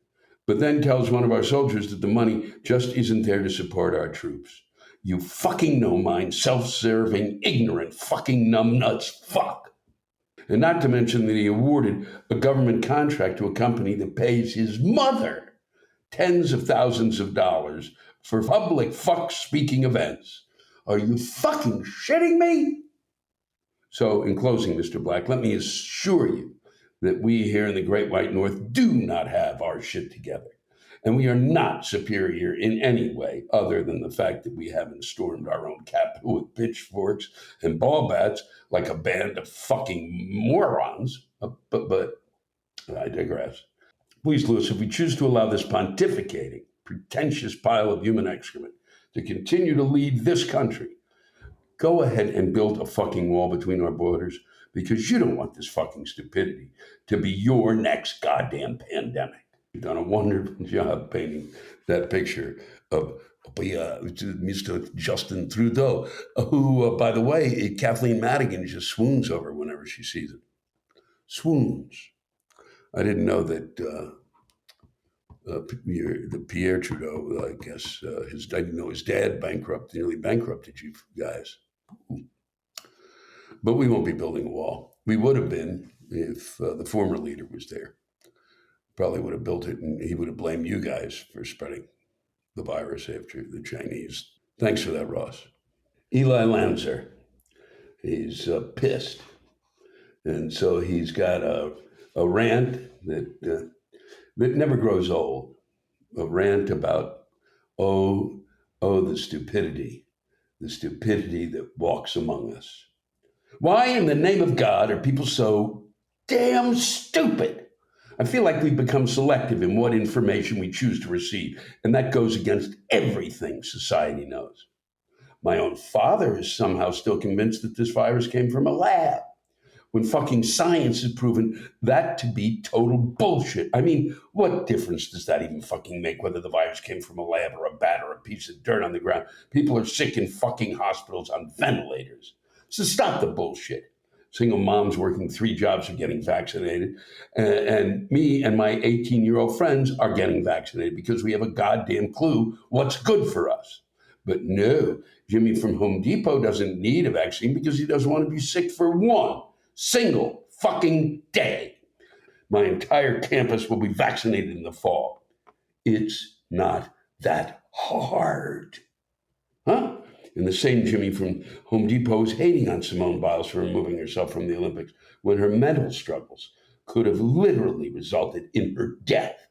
but then tells one of our soldiers that the money just isn't there to support our troops. You fucking no-mind, self-serving, ignorant, fucking numbnuts fuck. And not to mention that he awarded a government contract to a company that pays his mother tens of thousands of dollars for public fuck-speaking events. Are you fucking shitting me? So, in closing, Mr. Black, let me assure you that we here in the Great White North do not have our shit together. And we are not superior in any way other than the fact that we haven't stormed our own capital with pitchforks and ball bats like a band of fucking morons. But I digress. Please, Lewis, if we choose to allow this pontificating, pretentious pile of human excrement to continue to lead this country, go ahead and build a fucking wall between our borders because you don't want this fucking stupidity to be your next goddamn pandemic. You've done a wonderful job painting that picture of Mr. Justin Trudeau, who, by the way, Kathleen Madigan just swoons over whenever she sees it. Swoons. I didn't know that the Pierre Trudeau, I guess, I didn't know his dad nearly bankrupted you guys. But we won't be building a wall. We would have been if the former leader was there. Probably would have built it, and he would have blamed you guys for spreading the virus after the Chinese. Thanks for that, Ross. Eli Lanzer, he's pissed. And so he's got a rant that never grows old, a rant about, the stupidity that walks among us. Why in the name of God are people so damn stupid? I feel like we've become selective in what information we choose to receive, and that goes against everything society knows. My own father is somehow still convinced that this virus came from a lab, when fucking science has proven that to be total bullshit. I mean, what difference does that even fucking make, whether the virus came from a lab or a bat or a piece of dirt on the ground? People are sick in fucking hospitals on ventilators. So stop the bullshit. Single moms working 3 jobs are getting vaccinated. And me and my 18-year-old friends are getting vaccinated because we have a goddamn clue what's good for us. But no, Jimmy from Home Depot doesn't need a vaccine because he doesn't want to be sick for one single fucking day. My entire campus will be vaccinated in the fall. It's not that hard. Huh? And the same Jimmy from Home Depot is hating on Simone Biles for removing herself from the Olympics when her mental struggles could have literally resulted in her death.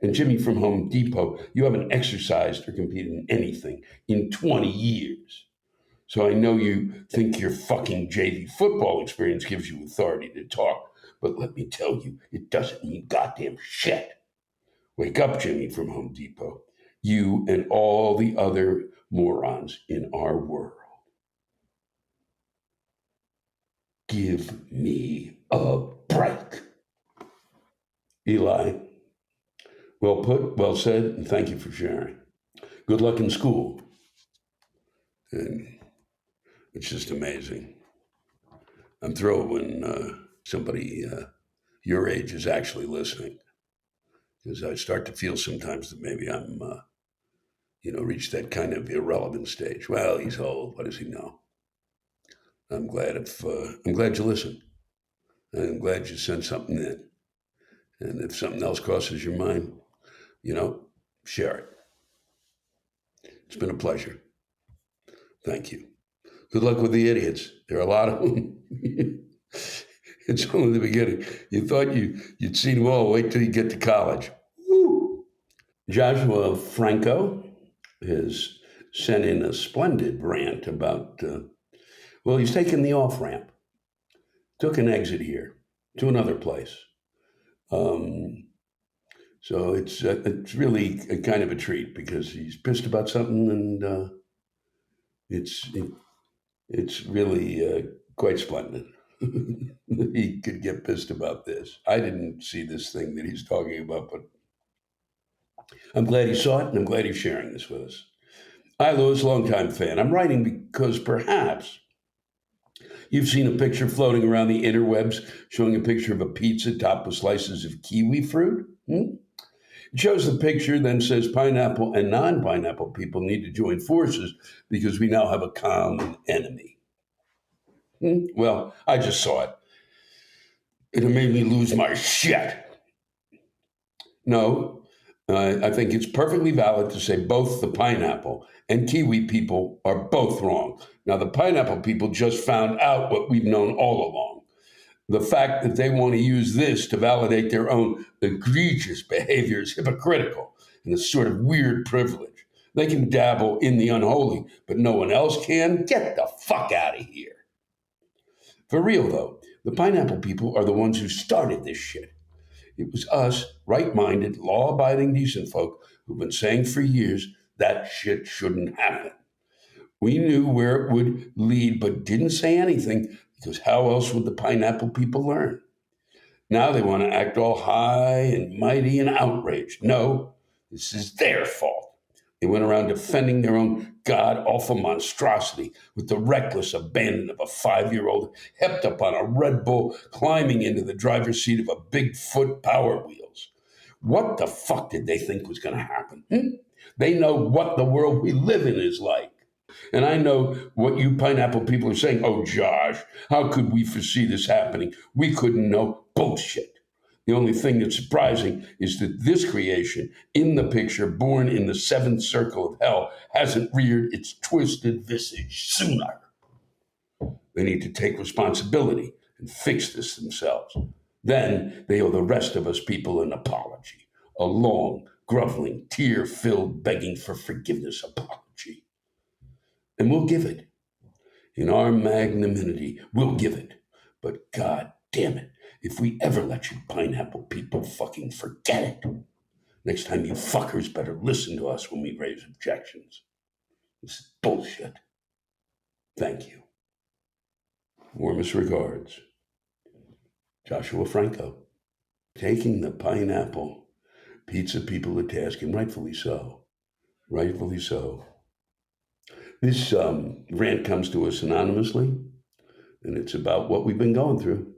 And Jimmy from Home Depot, you haven't exercised or competed in anything in 20 years. So I know you think your fucking JV football experience gives you authority to talk, but let me tell you, it doesn't mean goddamn shit. Wake up, Jimmy from Home Depot. You and all the other morons in our world. Give me a break. Eli, well put, well said, and thank you for sharing. Good luck in school. And it's just amazing. I'm thrilled when somebody your age is actually listening, because I start to feel sometimes that maybe I'm, reached that kind of irrelevant stage. Well, he's old. What does he know? I'm glad you listen. I'm glad you sent something in. And if something else crosses your mind, share it. It's been a pleasure. Thank you. Good luck with the idiots. There are a lot of them. It's only the beginning. You thought you'd seen them all. Wait till you get to college. Woo. Joshua Franco has sent in a splendid rant about, he's taken the off-ramp. Took an exit here to another place. So it's really a kind of a treat because he's pissed about something, and it's really quite splendid. He could get pissed about this. I didn't see this thing that he's talking about, but I'm glad he saw it, and I'm glad he's sharing this with us. Hi, Louis, longtime fan. I'm writing because perhaps you've seen a picture floating around the interwebs showing a picture of a pizza topped with slices of kiwi fruit. It shows the picture, then says pineapple and non-pineapple people need to join forces because we now have a common enemy. Well, I just saw it. It made me lose my shit. No, I think it's perfectly valid to say both the pineapple and kiwi people are both wrong. Now, the pineapple people just found out what we've known all along, The fact that they want to use this to validate their own egregious behavior is hypocritical and a sort of weird privilege. They can dabble in the unholy, but no one else can. Get the fuck out of here. For real, though, the pineapple people are the ones who started this shit. It was us, right minded, law abiding, decent folk who've been saying for years that shit shouldn't happen. We knew where it would lead, but didn't say anything because how else would the pineapple people learn? Now they want to act all high and mighty and outraged. No, this is their fault. They went around defending their own god awful monstrosity with the reckless abandon of a 5-year-old hepped up on a Red Bull climbing into the driver's seat of a Bigfoot Power Wheels. What the fuck did they think was going to happen? They know what the world we live in is like. And I know what you pineapple people are saying. Oh, Josh, how could we foresee this happening? We couldn't know. Bullshit. The only thing that's surprising is that this creation in the picture, born in the seventh circle of hell, hasn't reared its twisted visage sooner. They need to take responsibility and fix this themselves. Then they owe the rest of us people an apology, a long, groveling, tear-filled, begging for forgiveness apology. And we'll give it. In our magnanimity, we'll give it. But God damn it, if we ever let you pineapple people fucking forget it. Next time you fuckers better listen to us when we raise objections. This is bullshit. Thank you. Warmest regards, Joshua Franco. Taking the pineapple pizza people to task, and rightfully so. Rightfully so. This rant comes to us anonymously, and it's about what we've been going through.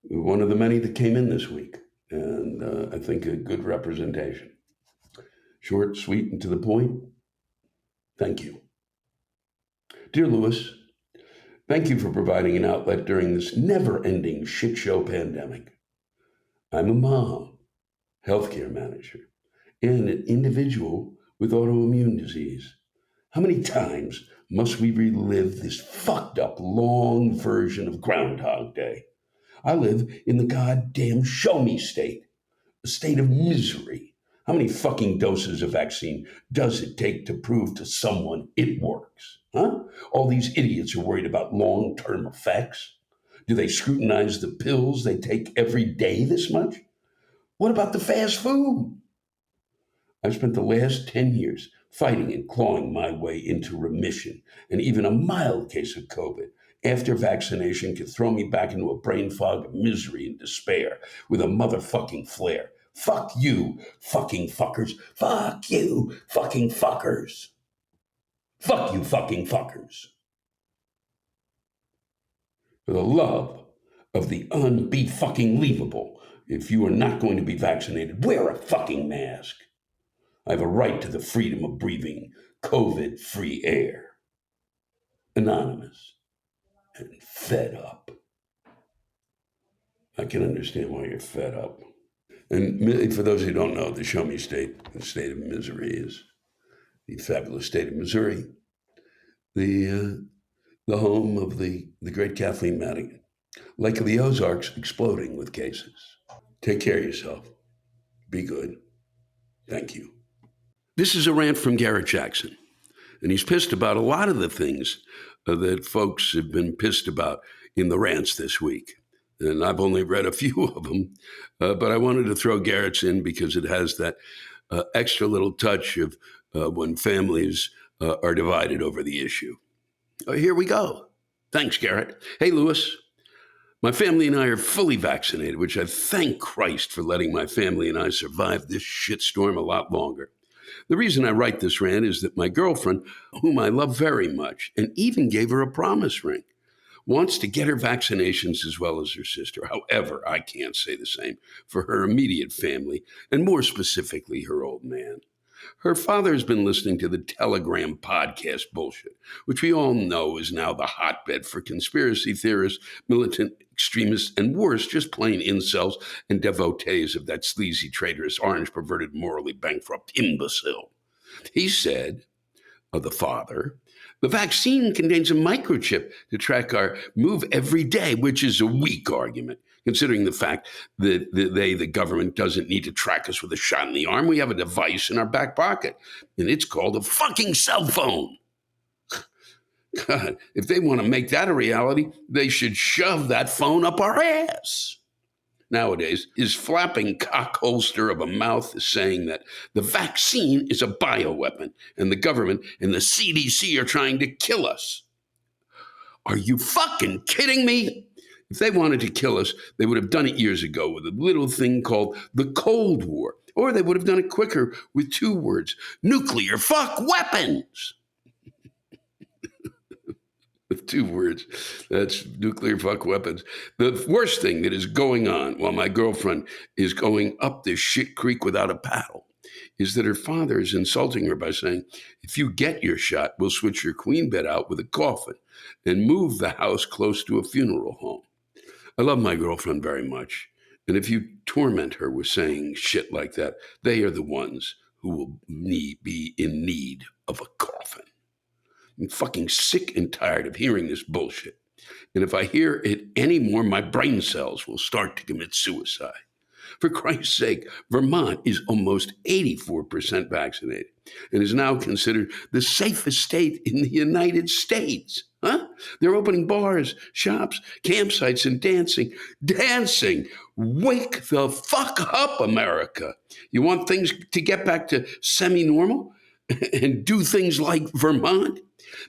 One of the many that came in this week, and I think a good representation. Short, sweet, and to the point. Thank you. Dear Lewis, thank you for providing an outlet during this never-ending shit show pandemic. I'm a mom, healthcare manager, and an individual with autoimmune disease. How many times must we relive this fucked up long version of Groundhog Day? I live in the goddamn show me state, a state of misery. How many fucking doses of vaccine does it take to prove to someone it works? Huh? All these idiots are worried about long-term effects. Do they scrutinize the pills they take every day this much? What about the fast food? I've spent the last 10 years fighting and clawing my way into remission, and even a mild case of COVID after vaccination could throw me back into a brain fog of misery and despair with a motherfucking flare. Fuck you, fucking fuckers. Fuck you, fucking fuckers. Fuck you, fucking fuckers. For the love of the unbe-fucking-lievable, if you are not going to be vaccinated, wear a fucking mask. I have a right to the freedom of breathing COVID-free air. Anonymous and fed up. I can understand why you're fed up. And for those who don't know, the show me state, the state of misery, is the fabulous state of Missouri, the home of the great Kathleen Madigan. Lake of the Ozarks exploding with cases. Take care of yourself. Be good. Thank you. This is a rant from Garrett Jackson, and he's pissed about a lot of the things that folks have been pissed about in the rants this week. And I've only read a few of them, but I wanted to throw Garrett's in because it has that extra little touch of when families are divided over the issue. Here we go. Thanks, Garrett. Hey, Lewis. My family and I are fully vaccinated, which I thank Christ for letting my family and I survive this shitstorm a lot longer. The reason I write this rant is that my girlfriend, whom I love very much, and even gave her a promise ring, wants to get her vaccinations as well as her sister. However, I can't say the same for her immediate family, and more specifically, her old man. Her father has been listening to the Telegram podcast bullshit, which we all know is now the hotbed for conspiracy theorists, militant extremists, and worse, just plain incels and devotees of that sleazy, traitorous, orange, perverted, morally bankrupt imbecile. He said of the father. The vaccine contains a microchip to track our move every day, which is a weak argument, considering the fact that the government, doesn't need to track us with a shot in the arm. We have a device in our back pocket, and it's called a fucking cell phone. God, if they want to make that a reality, they should shove that phone up our ass. Nowadays, his flapping cock holster of a mouth is saying that the vaccine is a bioweapon and the government and the CDC are trying to kill us. Are you fucking kidding me? If they wanted to kill us, they would have done it years ago with a little thing called the Cold War, or they would have done it quicker with 2 words: nuclear fuck weapons. With 2 words. That's nuclear fuck weapons. The worst thing that is going on while my girlfriend is going up this shit creek without a paddle is that her father is insulting her by saying, if you get your shot, we'll switch your queen bed out with a coffin and move the house close to a funeral home. I love my girlfriend very much. And if you torment her with saying shit like that, they are the ones who will be in need of a coffin. I'm fucking sick and tired of hearing this bullshit. And if I hear it anymore, my brain cells will start to commit suicide. For Christ's sake, Vermont is almost 84% vaccinated and is now considered the safest state in the United States. Huh? They're opening bars, shops, campsites, and dancing. Dancing! Wake the fuck up, America. You want things to get back to semi-normal and do things like Vermont?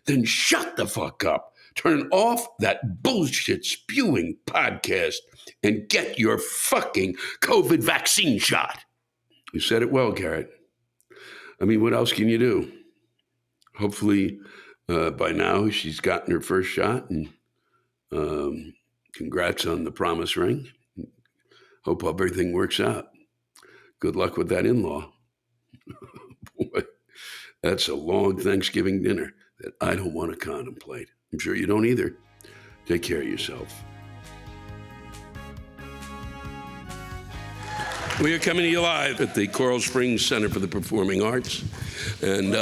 Then shut the fuck up, turn off that bullshit spewing podcast, and get your fucking COVID vaccine shot. You said it well, Garrett. I mean, what else can you do? Hopefully, by now, she's gotten her first shot, and congrats on the promise ring. Hope everything works out. Good luck with that in-law. Boy, that's a long Thanksgiving dinner that I don't want to contemplate. I'm sure you don't either. Take care of yourself. We are coming to you live at the Coral Springs Center for the Performing Arts. And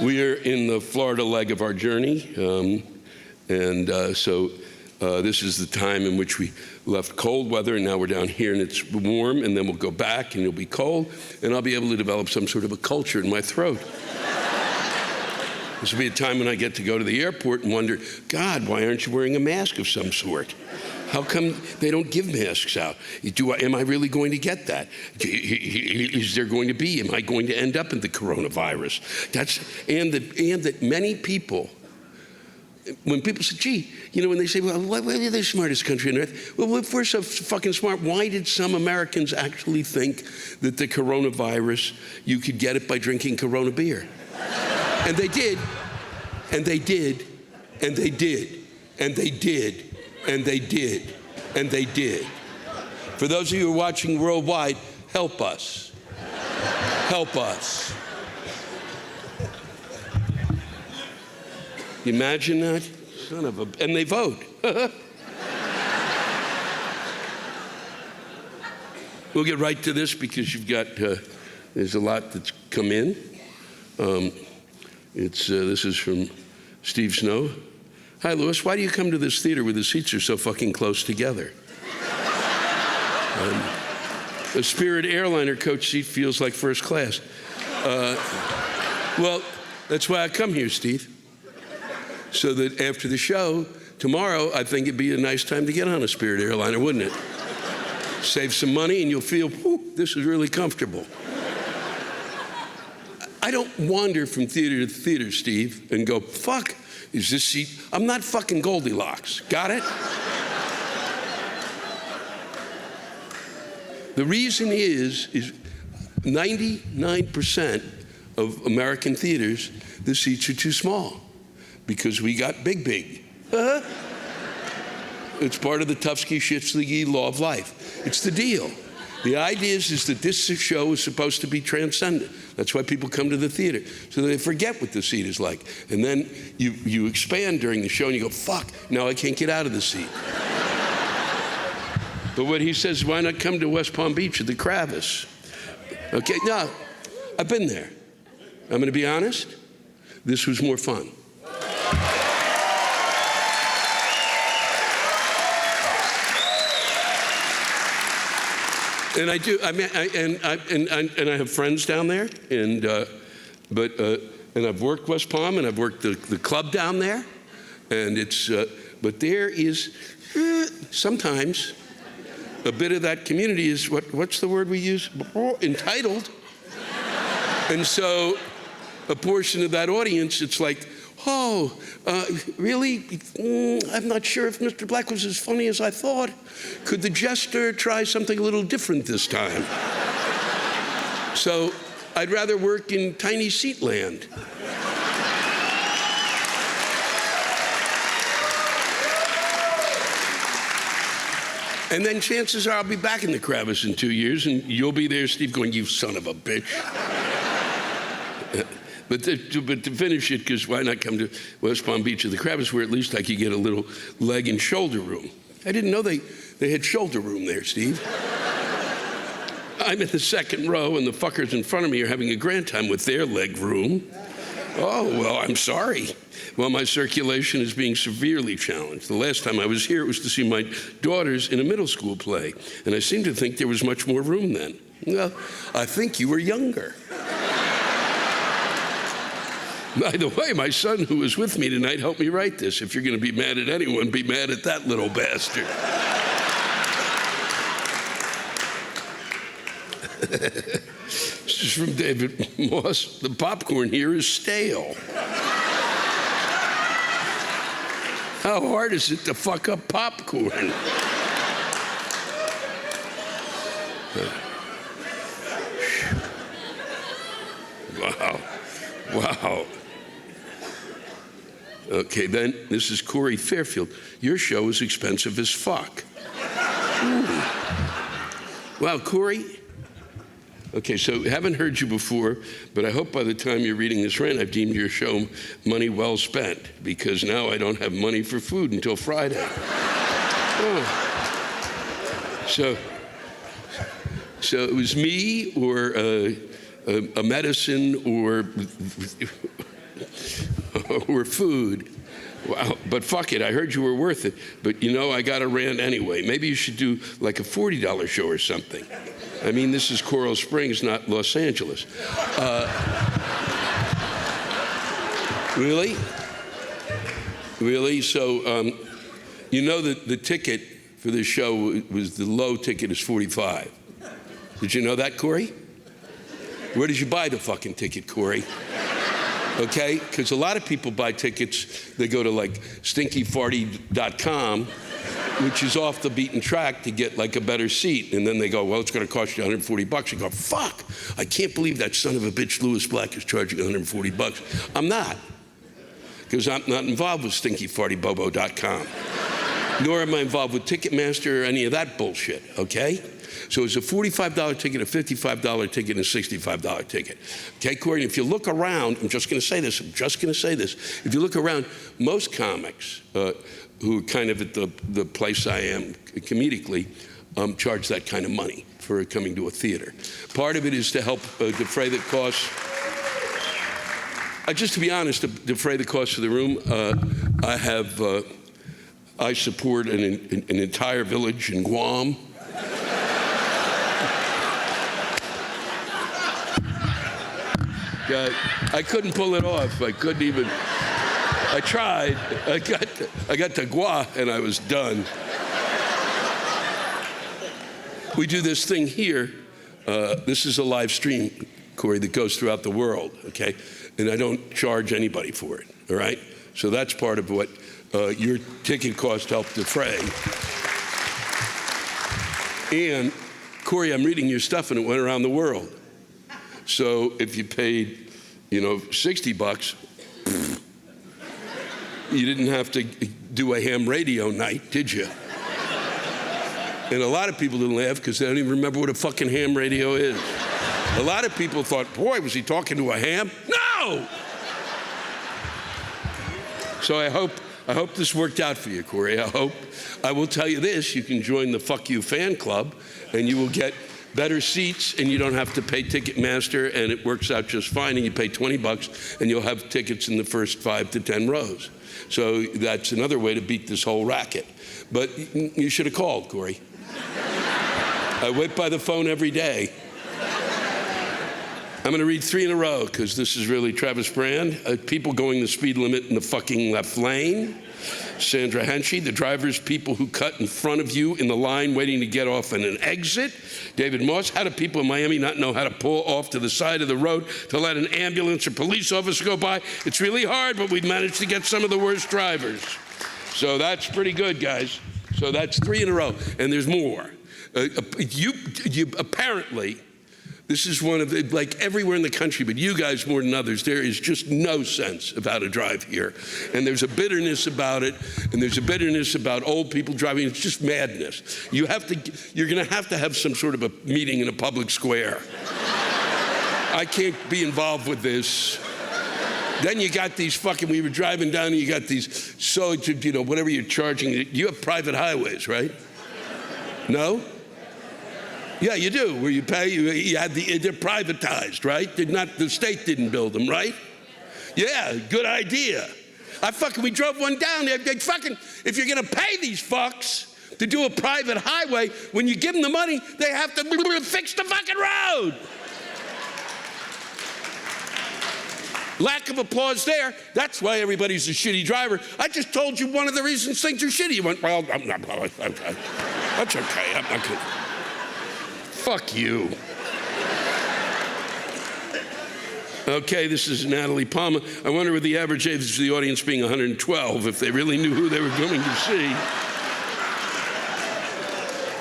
we are in the Florida leg of our journey. So this is the time in which we left cold weather, and now we're down here and it's warm, and then we'll go back and it'll be cold, and I'll be able to develop some sort of a culture in my throat. This will be a time when I get to go to the airport and wonder, God, why aren't you wearing a mask of some sort? How come they don't give masks out? Am I really going to get that? Is there going to be? Am I going to end up in the coronavirus? And that many people, when people say, gee, when they say, well, why are they the smartest country on earth? Well, if we're so fucking smart, why did some Americans actually think that the coronavirus, you could get it by drinking Corona beer? And they did, and they did, and they did, and they did, and they did, and they did. For those of you who are watching worldwide, help us. Help us. You imagine that? Son of a... And they vote. We'll get right to this because you've got... there's a lot that's come in. This is from Steve Snow. Hi, Louis. Why do you come to this theater where the seats are so fucking close together? A Spirit airliner coach seat feels like first class. Well, that's why I come here, Steve. So that after the show, tomorrow, I think it'd be a nice time to get on a Spirit airliner, wouldn't it? Save some money and you'll feel, this is really comfortable. I don't wander from theater to theater, Steve, and go, fuck, is this seat? I'm not fucking Goldilocks. Got it? The reason is 99% of American theaters, the seats are too small because we got big. It's part of the Tufsky-Schittsky law of life. It's the deal. The idea is that this show is supposed to be transcendent. That's why people come to the theater, so they forget what the seat is like. And then you expand during the show and you go, fuck, now I can't get out of the seat. But what he says, why not come to West Palm Beach at the Kravis? Okay, no, I've been there. I'm gonna be honest. this was more fun. And I do. I mean, I have friends down there, and I've worked West Palm, and I've worked the club down there, and it's. But there is sometimes a bit of that community is what's the word we use? Entitled, and so a portion of that audience, it's like, oh, really? I'm not sure if Mr. Black was as funny as I thought. Could the jester try something a little different this time? So I'd rather work in tiny seat land. And then chances are I'll be back in the crevice in 2 years, and you'll be there, Steve, going, you son of a bitch. But to finish it, because why not come to West Palm Beach or the crevice where at least I could get a little leg and shoulder room. I didn't know they had shoulder room there, Steve. I'm in the second row, and the fuckers in front of me are having a grand time with their leg room. Oh, well, I'm sorry. Well, my circulation is being severely challenged. The last time I was here, it was to see my daughters in a middle school play, and I seem to think there was much more room then. Well, I think you were younger. By the way, my son, who was with me tonight, helped me write this. If you're going to be mad at anyone, be mad at that little bastard. This is from David Moss. The popcorn here is stale. How hard is it to fuck up popcorn? Wow. Wow. Okay, then this is Corey Fairfield. Your show is expensive as fuck. Ooh. Wow, Corey. Okay, so haven't heard you before, but I hope by the time you're reading this rant, I've deemed your show money well spent, because now I don't have money for food until Friday. Oh. So it was me or a medicine or food. Wow, but fuck it, I heard you were worth it. But you know, I got a rant anyway. Maybe you should do like a $40 show or something. I mean, this is Coral Springs, not Los Angeles. Really? Really? So, you know that the ticket for this show was, the low ticket is $45. Did you know that, Corey? Where did you buy the fucking ticket, Corey? Okay? Because a lot of people buy tickets, they go to like stinkyfarty.com, which is off the beaten track, to get like a better seat. And then they go, well, it's going to cost you $140. You go, fuck, I can't believe that son of a bitch Louis Black is charging $140. I'm not. Because I'm not involved with stinkyfartybobo.com. Nor am I involved with Ticketmaster or any of that bullshit, okay? So it's a $45 ticket, a $55 ticket, and a $65 ticket. Okay, Corey, if you look around, I'm just going to say this. If you look around, most comics who are kind of at the place I am comedically charge that kind of money for coming to a theater. Part of it is to help defray the costs. Just to be honest, to defray the cost of the room, I support an entire village in Guam. I couldn't pull it off. I couldn't even. I tried. I got to Guam and I was done. We do this thing here. This is a live stream, Corey, that goes throughout the world. Okay, and I don't charge anybody for it. All right. So that's part of what your ticket cost helped defray. And Corey, I'm reading your stuff and it went around the world. So if you paid, $60, you didn't have to do a ham radio night, did you? And a lot of people didn't laugh because they don't even remember what a fucking ham radio is. A lot of people thought, boy, was he talking to a ham? No! So I hope this worked out for you, Corey. I will tell you this, you can join the Fuck You fan club and you will get better seats, and you don't have to pay Ticketmaster, and it works out just fine, and you pay $20, and you'll have tickets in the first 5 to 10 rows. So that's another way to beat this whole racket. But you should have called, Corey. I wait by the phone every day. I'm going to read 3 in a row because this is really Travis Brand. People going the speed limit in the fucking left lane. Sandra Henchy, the drivers, people who cut in front of you in the line waiting to get off in an exit. David Moss, how do people in Miami not know how to pull off to the side of the road to let an ambulance or police officer go by? It's really hard, but we've managed to get some of the worst drivers. So that's pretty good, guys. So that's 3 in a row, and there's more. You apparently, this is one of the, like everywhere in the country, but you guys more than others, there is just no sense of how to drive here. And there's a bitterness about it, and there's a bitterness about old people driving. It's just madness. You're gonna have to have some sort of a meeting in a public square. I can't be involved with this. Then you got these fucking, we were driving down and you got these, so, you know, whatever you're charging, you have private highways, right? No? Yeah, you do, where you pay, they're privatized, right? The state didn't build them, right? Yeah, good idea. We drove one down there, if you're gonna pay these fucks to do a private highway, when you give them the money, they have to fix the fucking road. Lack of applause there. That's why everybody's a shitty driver. I just told you one of the reasons things are shitty. You went, well, that's okay, I'm not gonna. Fuck you. Okay, this is Natalie Palmer. I wonder with the average age of the audience being 112, if they really knew who they were going to see.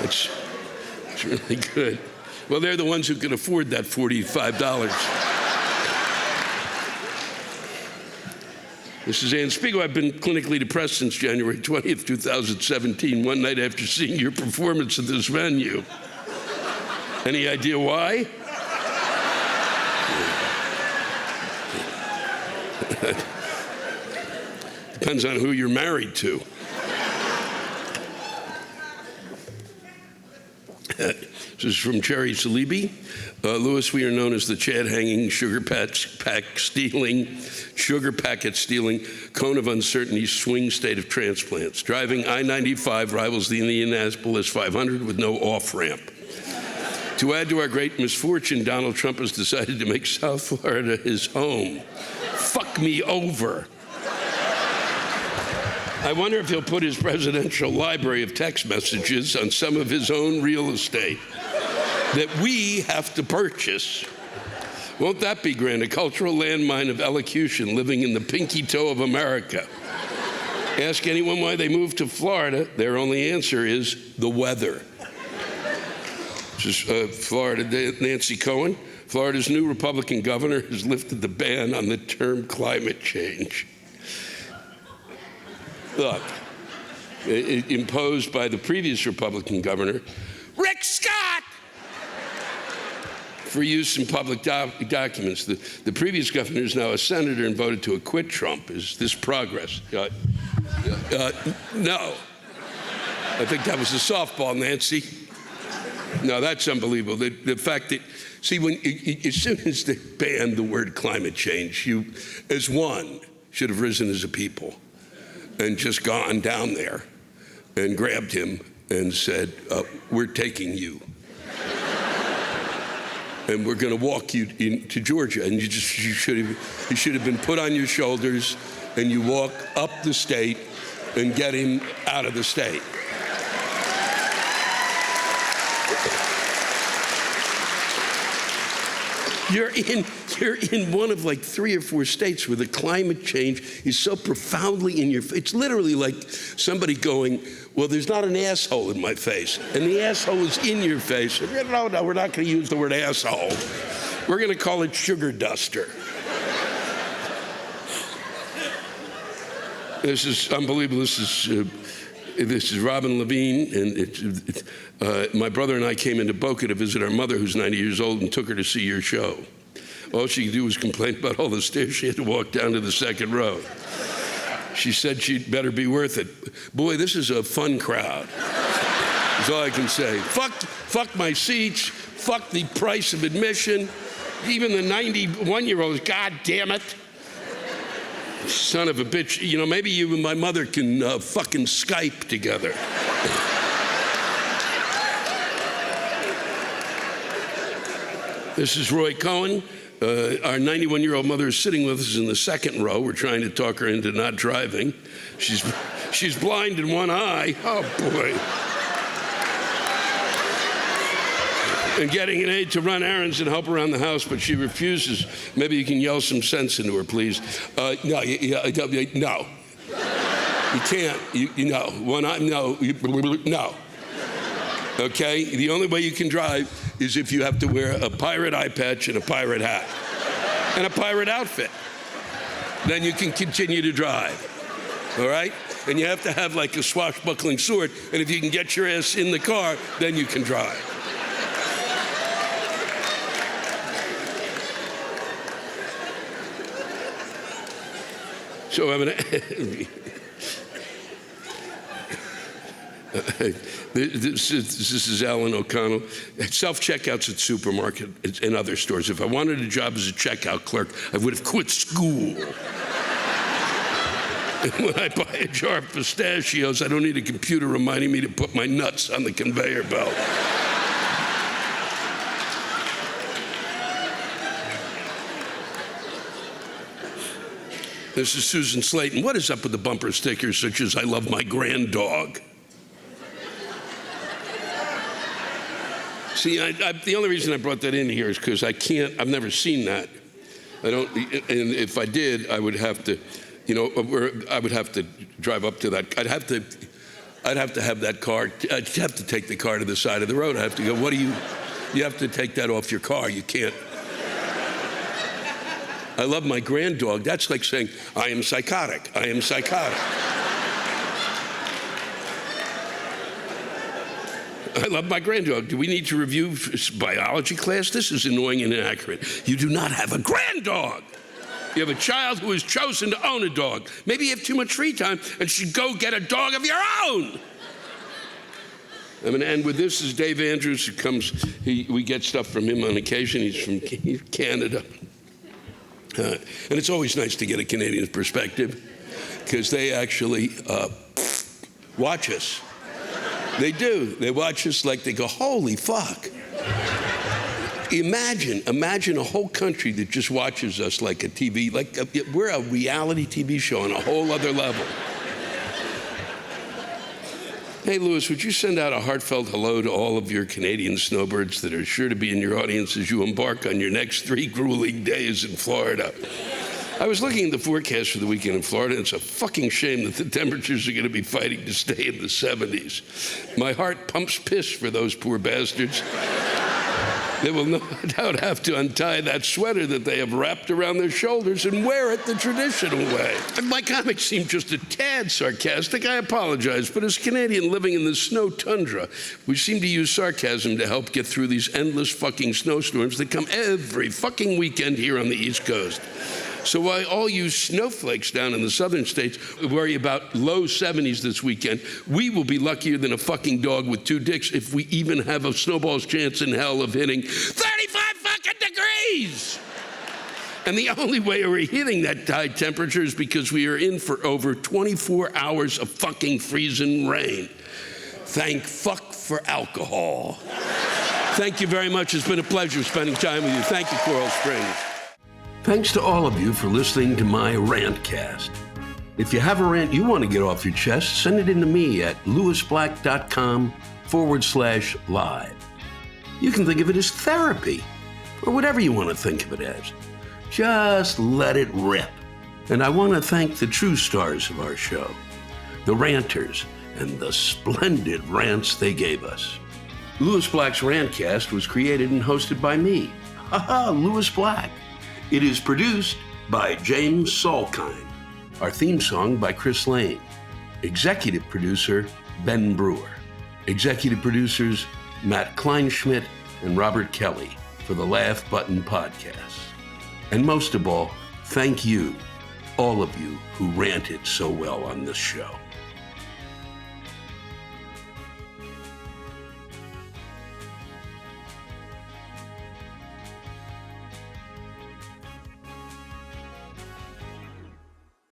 It's really good. Well, they're the ones who can afford that $45. This is Ann Spiegel. I've been clinically depressed since January 20th, 2017, one night after seeing your performance at this venue. Any idea why? Depends on who you're married to. This is from Cherry Salibi. Louis, we are known as the Chad hanging, sugar packet stealing, cone of uncertainty, swing state of transplants. Driving I-95 rivals the Indianapolis 500 with no off-ramp. To add to our great misfortune, Donald Trump has decided to make South Florida his home. Fuck me over. I wonder if he'll put his presidential library of text messages on some of his own real estate that we have to purchase. Won't that be grand? A cultural landmine of elocution living in the pinky toe of America. Ask anyone why they moved to Florida, their only answer is the weather. This is Florida, Nancy Cohen. Florida's new Republican governor has lifted the ban on the term climate change. Look, imposed by the previous Republican governor, Rick Scott, for use in public documents. The previous governor is now a senator and voted to acquit Trump. Is this progress? No. I think that was a softball, Nancy. No, that's unbelievable. The fact that, see, as soon as they banned the word climate change, you, as one, should have risen as a people and just gone down there and grabbed him and said, we're taking you. And we're going to walk you to Georgia. And you should have been put on your shoulders and you walk up the state and get him out of the state. You're in one of like 3 or 4 states where the climate change is so profoundly in your face. It's literally like somebody going, well, there's not an asshole in my face. And the asshole is in your face. No, we're not going to use the word asshole. We're going to call it sugar duster. This is unbelievable. This is Robin Levine, and my brother and I came into Boca to visit our mother, who's 90 years old, and took her to see your show. All she could do was complain about all the stairs she had to walk down to the second row. She said she'd better be worth it. Boy, this is a fun crowd. That's all I can say. Fuck my seats, Fuck the price of admission. Even the 91-year-olds, God damn it. Son of a bitch. You know, maybe you and my mother can fucking Skype together. This is Roy Cohen. Our 91-year-old mother is sitting with us in the second row. We're trying to talk her into not driving. She's blind in one eye. Oh, boy. And getting an aide to run errands and help around the house, but she refuses. Maybe you can yell some sense into her, please. No. No. You can't. No. One eye, no. No. Okay? The only way you can drive is if you have to wear a pirate eye patch and a pirate hat and a pirate outfit. Then you can continue to drive. All right? And you have to have like a swashbuckling sword, and if you can get your ass in the car, then you can drive. So this is Alan O'Connell. Self-checkouts at supermarket and other stores. If I wanted a job as a checkout clerk, I would have quit school. And when I buy a jar of pistachios, I don't need a computer reminding me to put my nuts on the conveyor belt. This is Susan Slayton. What is up with the bumper stickers such as "I love my grand dog"? See, the only reason I brought that in here is because I've never seen that. And if I did, I would have to, I would have to drive up to that. I'd have to have that car, I'd have to take the car to the side of the road. I have to go, you have to take that off your car. You can't. I love my grand dog. That's like saying, I am psychotic. I am psychotic. I love my grand dog. Do we need to review biology class? This is annoying and inaccurate. You do not have a grand dog. You have a child who has chosen to own a dog. Maybe you have too much free time and should go get a dog of your own. I'm going to end with this. Is Dave Andrews, who comes, we get stuff from him on occasion. He's from Canada. And it's always nice to get a Canadian perspective because they actually watch us. They do. They watch us like they go, holy fuck. Imagine a whole country that just watches us like a TV, we're a reality TV show on a whole other level. Hey, Louis, would you send out a heartfelt hello to all of your Canadian snowbirds that are sure to be in your audience as you embark on your next 3 grueling days in Florida? I was looking at the forecast for the weekend in Florida, and it's a fucking shame that the temperatures are going to be fighting to stay in the 70s. My heart pumps piss for those poor bastards. They will no doubt have to untie that sweater that they have wrapped around their shoulders and wear it the traditional way. And my comments seem just a tad sarcastic. I apologize, but as a Canadian living in the snow tundra, we seem to use sarcasm to help get through these endless fucking snowstorms that come every fucking weekend here on the East Coast. So while all you snowflakes down in the southern states worry about low 70s this weekend, we will be luckier than a fucking dog with 2 dicks if we even have a snowball's chance in hell of hitting 35 fucking degrees. And the only way we're hitting that high temperature is because we are in for over 24 hours of fucking freezing rain. Thank fuck for alcohol. Thank you very much. It's been a pleasure spending time with you. Thank you, Coral Springs. Thanks to all of you for listening to my Rantcast. If you have a rant you want to get off your chest, send it in to me at lewisblack.com/live. You can think of it as therapy, or whatever you want to think of it as. Just let it rip. And I want to thank the true stars of our show, the ranters, and the splendid rants they gave us. Louis Black's Rantcast was created and hosted by me, Louis Black. It is produced by James Salkind. Our theme song by Chris Lane. Executive producer, Ben Brewer. Executive producers, Matt Kleinschmidt and Robert Kelly for the Laugh Button Podcast. And most of all, thank you, all of you who ranted so well on this show.